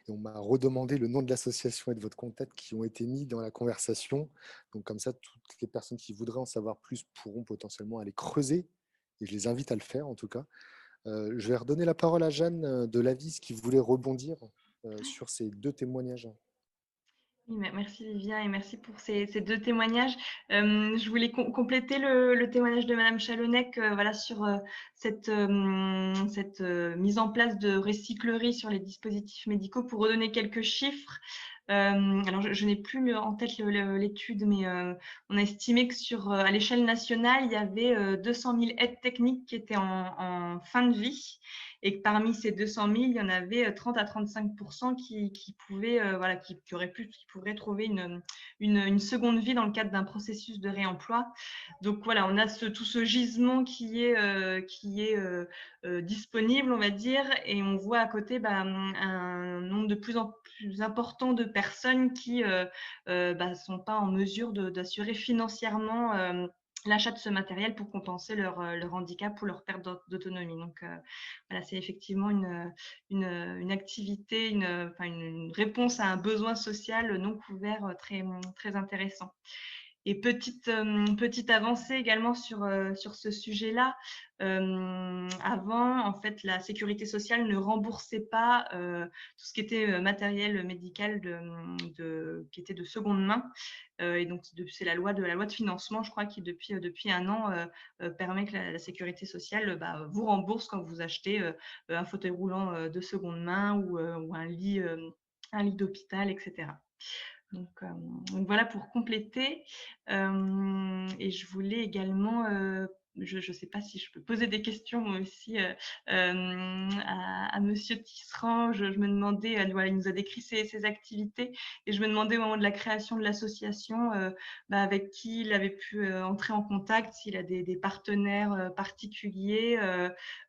S1: on m'a redemandé le nom de l'association et de votre contact qui ont été mis dans la conversation. Donc comme ça, toutes les personnes qui voudraient en savoir plus pourront potentiellement aller creuser, et je les invite à le faire en tout cas. Je vais redonner la parole à Jeanne de l'Avis qui voulait rebondir sur ces deux témoignages.
S2: Oui, merci Vivien et merci pour ces deux témoignages. Je voulais compléter le témoignage de Madame Chalonnec voilà, sur cette mise en place de recyclerie sur les dispositifs médicaux pour redonner quelques chiffres. Alors, je n'ai plus en tête l'étude, mais on a estimé que à l'échelle nationale, il y avait 200 000 aides techniques qui étaient en fin de vie et que parmi ces 200 000, il y en avait 30 à 35% qui pouvaient, voilà, qui pourraient trouver une seconde vie dans le cadre d'un processus de réemploi. Donc voilà, on a tout ce gisement qui est disponible, on va dire, et on voit à côté un nombre de plus en plus important de personnes qui sont pas en mesure d'assurer financièrement l'achat de ce matériel pour compenser leur handicap ou leur perte d'autonomie. Donc voilà, c'est effectivement une activité, une réponse à un besoin social non couvert très, très intéressant. Et petite avancée également sur ce sujet-là. Avant, en fait, la sécurité sociale ne remboursait pas tout ce qui était matériel médical qui était de seconde main. Et donc, c'est la loi de financement, je crois, qui depuis un an permet que la sécurité sociale vous rembourse quand vous achetez un fauteuil roulant de seconde main ou un lit d'hôpital, etc. Donc voilà pour compléter. Et je voulais également, je ne sais pas si je peux poser des questions moi aussi à Monsieur Tisserand. Je me demandais, voilà, il nous a décrit ses activités et je me demandais au moment de la création de l'association avec qui il avait pu entrer en contact, s'il a des partenaires particuliers.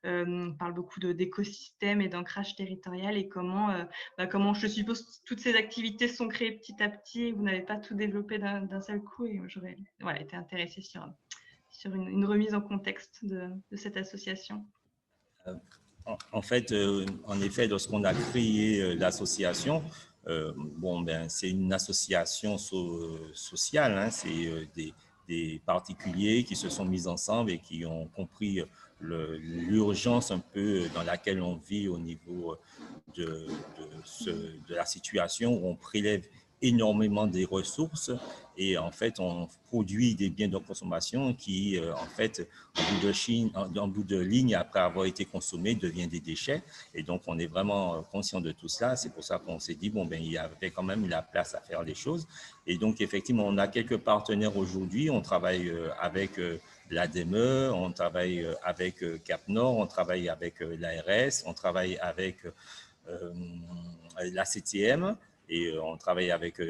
S2: On parle beaucoup d'écosystèmes et d'ancrage territorial et comment je suppose toutes ces activités sont créées petit à petit et vous n'avez pas tout développé d'un seul coup. Et j'aurais été intéressée sur une remise en contexte de cette association.
S6: En fait, en effet, lorsqu'on a créé l'association, c'est une association sociale, hein, c'est des particuliers qui se sont mis ensemble et qui ont compris l'urgence un peu dans laquelle on vit au niveau de la situation où on prélève énormément des ressources et en fait on produit des biens de consommation qui en fait en bout de ligne après avoir été consommés devient des déchets et donc on est vraiment conscient de tout cela. C'est pour ça qu'on s'est dit il y avait quand même la place à faire les choses et donc effectivement on a quelques partenaires aujourd'hui. On travaille avec l'ADME, on travaille avec Cap Nord, on travaille avec l'ARS, on travaille avec la CTM et on travaille avec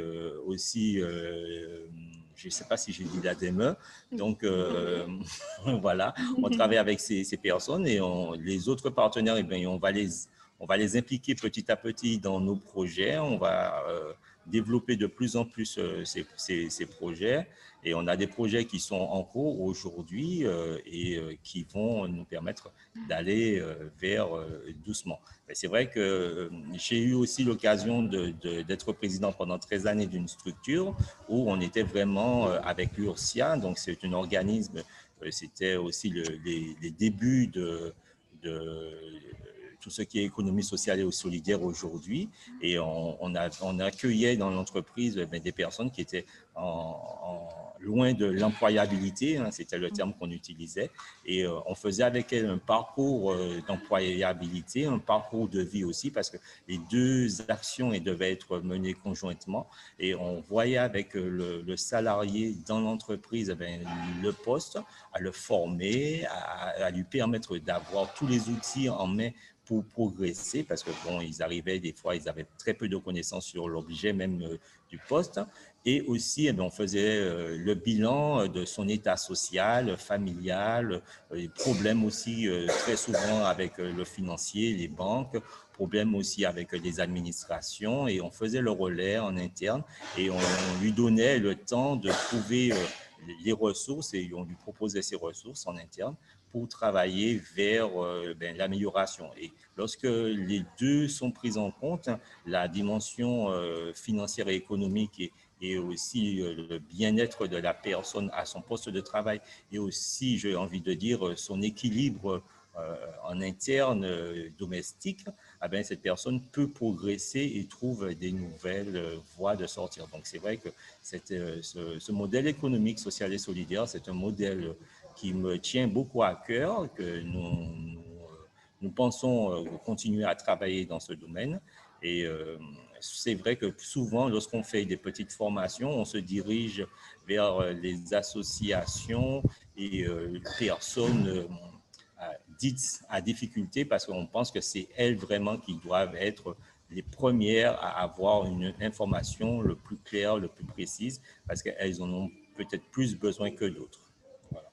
S6: aussi, je ne sais pas si j'ai dit l'ADME, donc voilà, on travaille avec ces personnes et les autres partenaires, on va les impliquer petit à petit dans nos projets, on va développer de plus en plus ces projets et on a des projets qui sont en cours aujourd'hui et qui vont nous permettre d'aller vers doucement. C'est vrai que j'ai eu aussi l'occasion d'être président pendant 13 années d'une structure où on était vraiment avec l'URSIA, donc c'est un organisme, c'était aussi les débuts de tout ce qui est économie sociale et solidaire aujourd'hui. Et on accueillait dans l'entreprise des personnes qui étaient loin de l'employabilité, hein, c'était le terme qu'on utilisait. Et on faisait avec elles un parcours d'employabilité, un parcours de vie aussi, parce que les deux actions devaient être menées conjointement. Et on voyait avec le salarié dans l'entreprise le poste, à le former, à lui permettre d'avoir tous les outils en main pour progresser, parce que ils arrivaient des fois, ils avaient très peu de connaissances sur l'objet même du poste. Et aussi, on faisait le bilan de son état social, familial, problèmes aussi très souvent avec le financier, les banques, problèmes aussi avec les administrations, et on faisait le relais en interne et on lui donnait le temps de trouver les ressources et on lui proposait ces ressources en interne pour travailler vers l'amélioration. Et lorsque les deux sont pris en compte, la dimension financière et économique et aussi le bien-être de la personne à son poste de travail et aussi, j'ai envie de dire, son équilibre en interne domestique, eh bien, cette personne peut progresser et trouve des nouvelles voies de sortir. Donc, c'est vrai que ce modèle économique, social et solidaire, c'est un modèle qui me tient beaucoup à cœur, que nous pensons continuer à travailler dans ce domaine. Et c'est vrai que souvent, lorsqu'on fait des petites formations, on se dirige vers les associations et personnes dites à difficulté parce qu'on pense que c'est elles vraiment qui doivent être les premières à avoir une information le plus claire, le plus précise, parce qu'elles en ont peut-être plus besoin que d'autres. Voilà.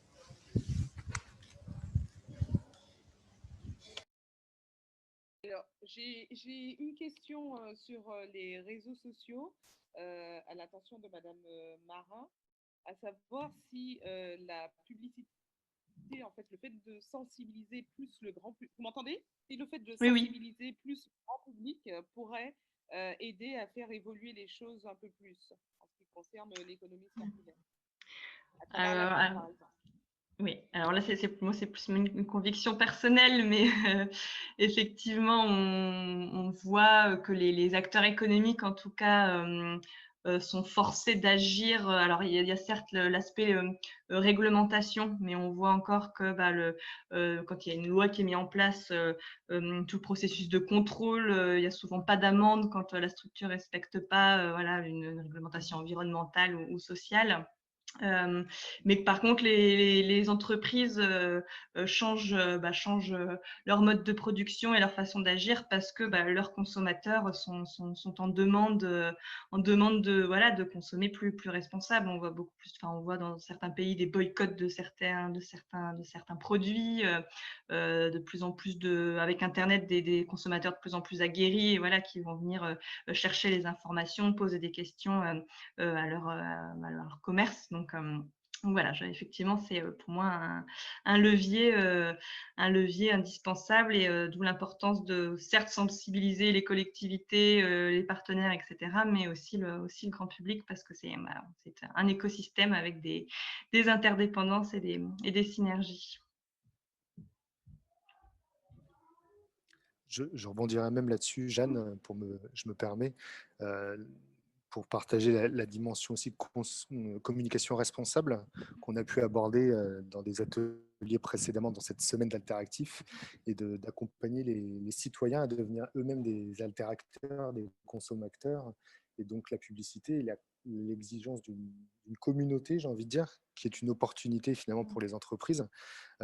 S3: Alors, j'ai une question sur les réseaux sociaux à l'attention de Madame Marin, à savoir si la publicité, en fait, le fait de sensibiliser plus le grand public, vous m'entendez? Si le fait de
S2: Oui, oui.
S3: sensibiliser plus le grand public pourrait aider à faire évoluer les choses un peu plus en ce qui concerne l'économie circulaire, à travers la pub, par exemple.
S2: Oui, alors là, moi, c'est plus une conviction personnelle, mais effectivement, on voit que les acteurs économiques, en tout cas, sont forcés d'agir. Alors, il y a certes l'aspect réglementation, mais on voit encore que quand il y a une loi qui est mise en place, tout le processus de contrôle, il n'y a souvent pas d'amende quand la structure ne respecte pas voilà, une réglementation environnementale ou sociale. Mais par contre, les entreprises changent leur mode de production et leur façon d'agir parce que leurs consommateurs sont en demande de consommer plus responsable. On voit beaucoup plus, on voit dans certains pays des boycotts de certains produits, de plus en plus avec Internet des consommateurs de plus en plus aguerris et voilà qui vont venir chercher les informations, poser des questions à leur commerce. Donc voilà, effectivement, c'est pour moi un levier indispensable et d'où l'importance de certes sensibiliser les collectivités, les partenaires, etc., mais aussi le grand public parce que c'est un écosystème avec des interdépendances et des synergies.
S1: Je rebondirai même là-dessus, Jeanne, je me permets, pour partager la dimension aussi communication responsable qu'on a pu aborder dans des ateliers précédemment dans cette semaine d'Alteractif et d'accompagner les citoyens à devenir eux-mêmes des alteracteurs, des consommateurs. Et donc la publicité et l'exigence d'une communauté, j'ai envie de dire, qui est une opportunité finalement pour les entreprises,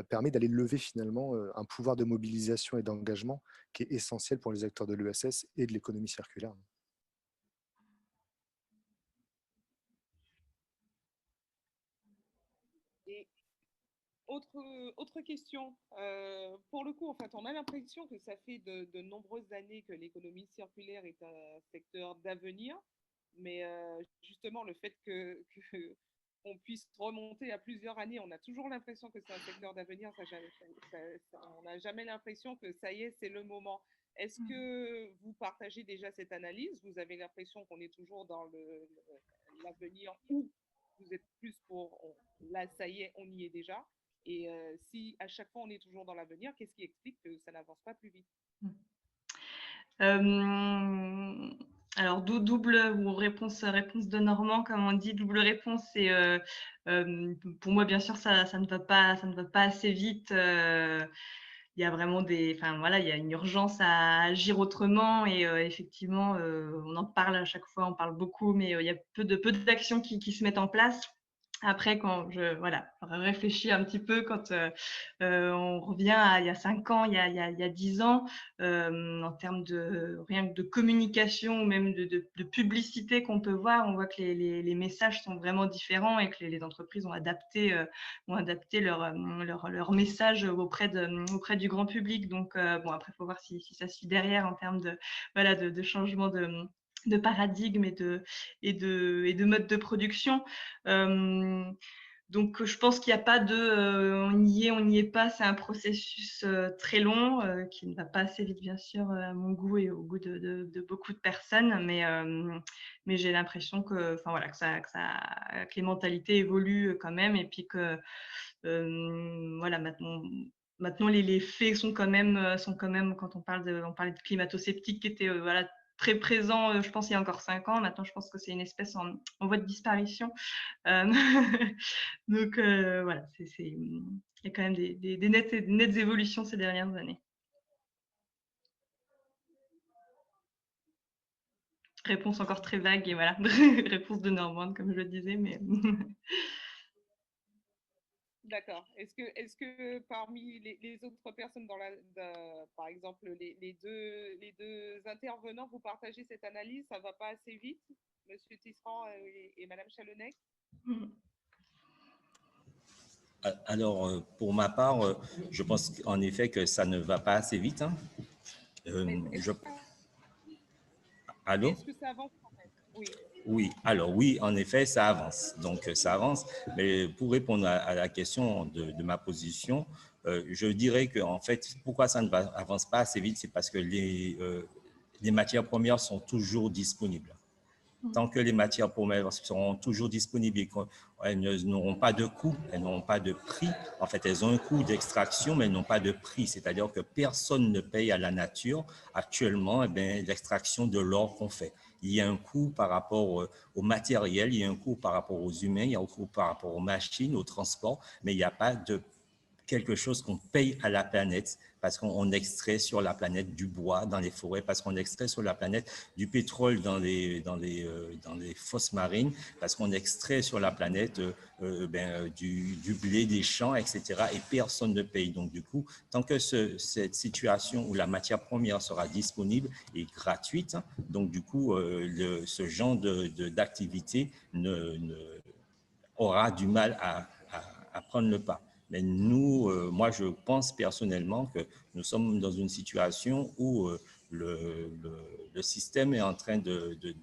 S1: permet d'aller lever finalement un pouvoir de mobilisation et d'engagement qui est essentiel pour les acteurs de l'ESS et de l'économie circulaire.
S3: Et autre question, pour le coup, en fait, on a l'impression que ça fait de nombreuses années que l'économie circulaire est un secteur d'avenir, mais justement, le fait qu'on puisse remonter à plusieurs années, on a toujours l'impression que c'est un secteur d'avenir, on n'a jamais l'impression que ça y est, c'est le moment. Est-ce que vous partagez déjà cette analyse? Vous avez l'impression qu'on est toujours dans l'avenir ou vous êtes plus pour là, ça y est, on y est déjà? Et si à chaque fois on est toujours dans l'avenir, qu'est-ce qui explique que ça n'avance pas plus vite?
S2: Alors, double ou réponse de Normand, comme on dit, double réponse. Et pour moi, bien sûr, ça ne va pas assez vite. Il y a vraiment il y a une urgence à agir autrement. Et effectivement, on en parle à chaque fois, on parle beaucoup, mais il y a peu d'actions qui se mettent en place. Après, quand je réfléchis un petit peu, quand on revient à il y a 5 ans, il y a 10 ans, en termes rien que de communication ou même de publicité qu'on peut voir, on voit que les messages sont vraiment différents et que les entreprises ont adapté leur message auprès du grand public. Donc, après, il faut voir si ça suit derrière en termes de changement de paradigme et de mode de production. Donc, je pense qu'il n'y a pas on n'y est pas. C'est un processus très long qui ne va pas assez vite, bien sûr, à mon goût et au goût de beaucoup de personnes. Mais j'ai l'impression que les mentalités évoluent quand même et puis que maintenant, maintenant, les faits sont quand même, quand on parlait de climato-sceptiques qui étaient voilà, très présents, je pense, il y a encore 5 ans. Maintenant, je pense que c'est une espèce en voie de disparition. Donc, voilà, il y a quand même des nettes évolutions ces dernières années. Réponse encore très vague, et voilà, réponse de Normande, comme je le disais, mais...
S3: D'accord. Est-ce que parmi les autres personnes, par exemple les deux intervenants, vous partagez cette analyse? Ça ne va pas assez vite, Monsieur Tisserand et Madame Chalonnec?
S6: Alors, pour ma part, je pense en effet que ça ne va pas assez vite. Hein. Allô?
S3: Est-ce que ça avance en fait? Oui.
S6: Oui, alors oui, en effet, ça avance. Donc, ça avance. Mais pour répondre à la question de ma position, je dirais que, en fait, pourquoi ça ne avance pas assez vite, c'est parce que les matières premières sont toujours disponibles. Tant que les matières premières seront toujours disponibles et qu'elles n'auront pas de coût, elles n'auront pas de prix. En fait, elles ont un coût d'extraction, mais elles n'ont pas de prix. C'est-à-dire que personne ne paye à la nature actuellement l'extraction de l'or qu'on fait. Il y a un coût par rapport au matériel, il y a un coût par rapport aux humains, il y a un coût par rapport aux machines, au transport, mais il n'y a pas de quelque chose qu'on paye à la planète parce qu'on extrait sur la planète du bois dans les forêts, parce qu'on extrait sur la planète du pétrole dans les fosses marines, parce qu'on extrait sur la planète du blé des champs, etc. Et personne ne paye. Donc, du coup, tant que cette situation où la matière première sera disponible et gratuite, donc, du coup, ce genre d'activité aura du mal à prendre le pas. Mais nous, moi, je pense personnellement que nous sommes dans une situation où le système est en train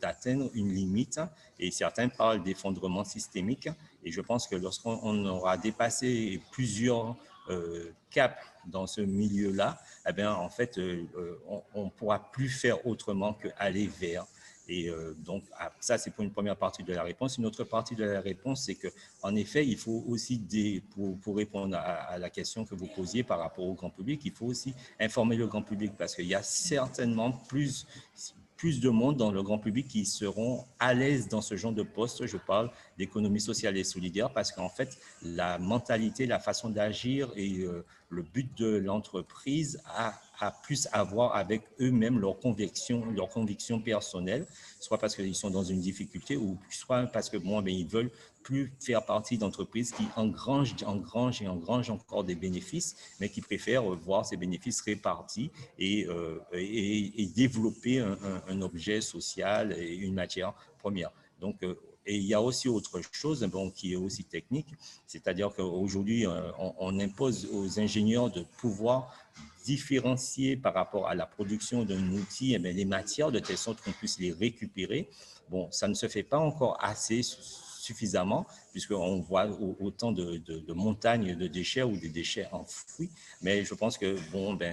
S6: d'atteindre une limite et certains parlent d'effondrement systémique. Et je pense que lorsqu'on aura dépassé plusieurs caps dans ce milieu-là, eh bien, en fait, on ne pourra plus faire autrement qu'aller vers. Et donc, ça, c'est pour une première partie de la réponse. Une autre partie de la réponse, c'est qu'en effet, il faut aussi, pour répondre à la question que vous posiez par rapport au grand public, il faut aussi informer le grand public parce qu'il y a certainement plus de monde dans le grand public qui seront à l'aise dans ce genre de poste. Je parle d'économie sociale et solidaire parce qu'en fait, la mentalité, la façon d'agir et le but de l'entreprise a plus à voir avec eux-mêmes, leurs convictions personnelles, soit parce qu'ils sont dans une difficulté ou soit parce que ils veulent plus faire partie d'entreprises qui engrangent encore des bénéfices, mais qui préfèrent voir ces bénéfices répartis et développer un objet social et une matière première. Donc, et il y a aussi autre chose qui est aussi technique, c'est-à-dire qu'aujourd'hui, on impose aux ingénieurs de pouvoir différencier par rapport à la production d'un outil les matières de telle sorte qu'on puisse les récupérer. Bon, ça ne se fait pas encore assez suffisamment, puisqu'on voit autant de montagnes de déchets ou des déchets enfouis. Mais je pense que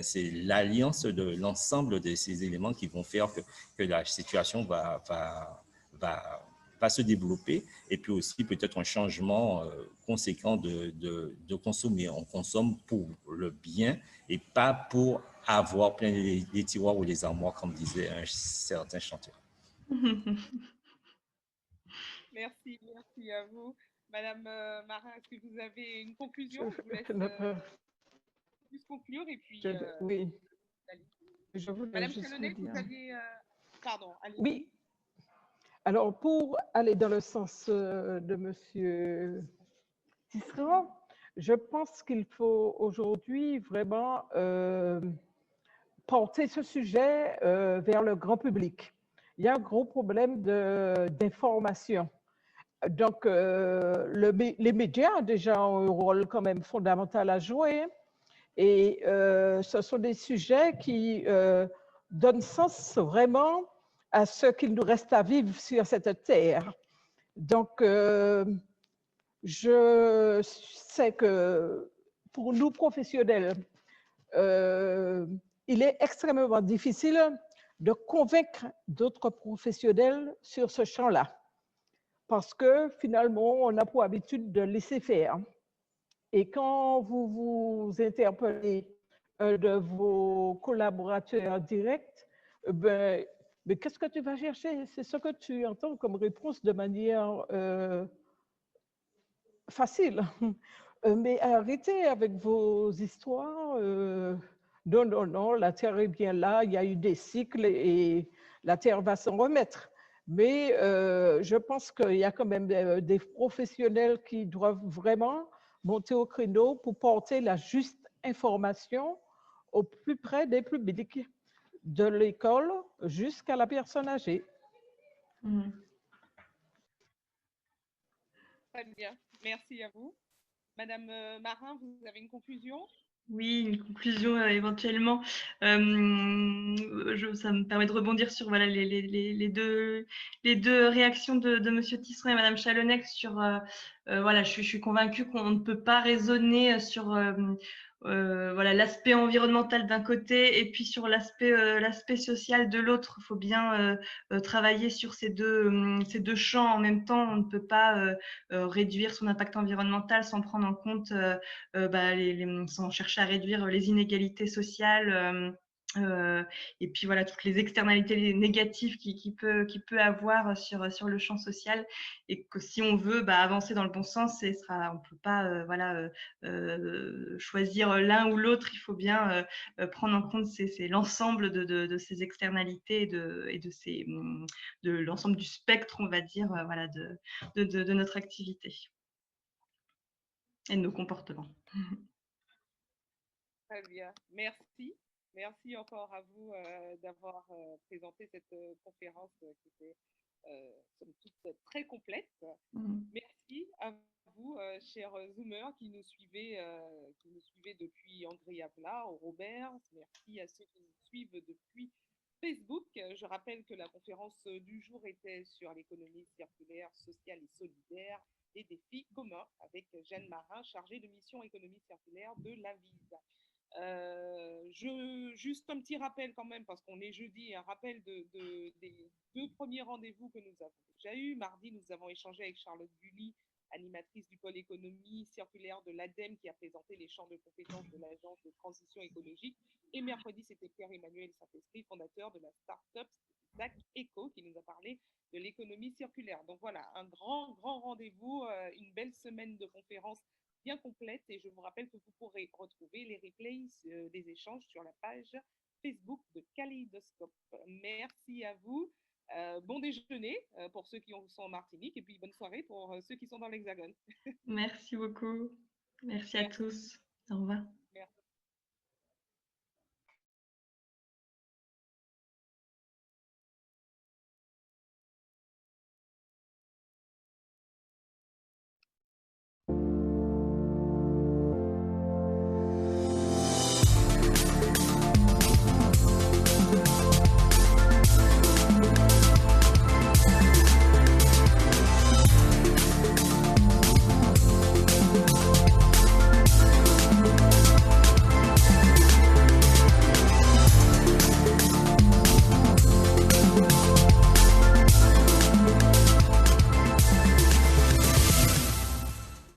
S6: c'est l'alliance de l'ensemble de ces éléments qui vont faire que la situation va se développer. Et puis aussi peut-être un changement conséquent de consommer. On consomme pour le bien et pas pour avoir plein les tiroirs ou les armoires, comme disait un certain chanteur.
S3: Merci à vous. Madame Marin, est-ce que vous avez une conclusion? Je vous laisse plus conclure et puis...
S5: oui. Je voulais
S3: Madame
S5: juste
S3: Chalonnec, vous aviez... Pardon, allez-y.
S5: Oui. Alors, pour aller dans le sens de Monsieur Tisserand, je pense qu'il faut aujourd'hui vraiment porter ce sujet vers le grand public. Il y a un gros problème d'information. Donc, les médias ont déjà un rôle quand même fondamental à jouer et ce sont des sujets qui donnent sens vraiment à ce qu'il nous reste à vivre sur cette terre. Donc, je sais que pour nous professionnels, il est extrêmement difficile de convaincre d'autres professionnels sur ce champ-là, parce que finalement, on a pour habitude de laisser faire. Et quand vous vous interpellez un de vos collaborateurs directs, ben, mais qu'est-ce que tu vas chercher? C'est ce que tu entends comme réponse de manière facile. Mais arrêtez avec vos histoires. Non, non, non, la Terre est bien là, il y a eu des cycles et la Terre va s'en remettre. Mais je pense qu'il y a quand même des professionnels qui doivent vraiment monter au créneau pour porter la juste information au plus près des publics, de l'école jusqu'à la personne âgée.
S3: Très bien, merci à vous. Madame Marin, vous avez une conclusion?
S2: Oui, une conclusion éventuellement. Ça me permet de rebondir sur voilà, les deux réactions de Monsieur Tisserand et Madame Chalonnec sur voilà, je suis convaincue qu'on ne peut pas raisonner sur voilà, l'aspect environnemental d'un côté et puis sur l'aspect social de l'autre. Il faut bien travailler sur ces deux champs en même temps. On ne peut pas réduire son impact environnemental sans prendre en compte sans chercher à réduire les inégalités sociales et puis voilà toutes les externalités négatives qu'il peut avoir sur le champ social, et que si on veut avancer dans le bon sens, on ne peut pas choisir l'un ou l'autre. Il faut bien prendre en compte l'ensemble de ces externalités et de l'ensemble du spectre, on va dire, voilà, de notre activité et de nos comportements.
S3: Très bien, merci. Merci encore à vous d'avoir présenté cette conférence qui était somme toute très complète. Merci à vous, chers Zoomers qui nous suivez depuis Andrea-Vla, au Robert. Merci à ceux qui nous suivent depuis Facebook. Je rappelle que la conférence du jour était sur l'économie circulaire, sociale et solidaire, les défis communs, avec Jeanne Marin, chargée de mission économie circulaire de l'AVIS. Juste un petit rappel quand même, parce qu'on est jeudi, un rappel des deux premiers rendez-vous que nous avons déjà eus. Mardi, nous avons échangé avec Charlotte Gully, animatrice du pôle économie circulaire de l'ADEME, qui a présenté les champs de compétences de l'agence de transition écologique. Et mercredi, c'était Pierre-Emmanuel Saint-Esprit, fondateur de la start-up Zach Eco, qui nous a parlé de l'économie circulaire. Donc voilà, un grand rendez-vous, une belle semaine de conférences bien complète, et je vous rappelle que vous pourrez retrouver les replays des échanges sur la page Facebook de Kaléidoscope. Merci à vous. Bon déjeuner pour ceux qui sont en Martinique, et puis bonne soirée pour ceux qui sont dans l'Hexagone.
S2: Merci beaucoup. Merci à tous. Au revoir.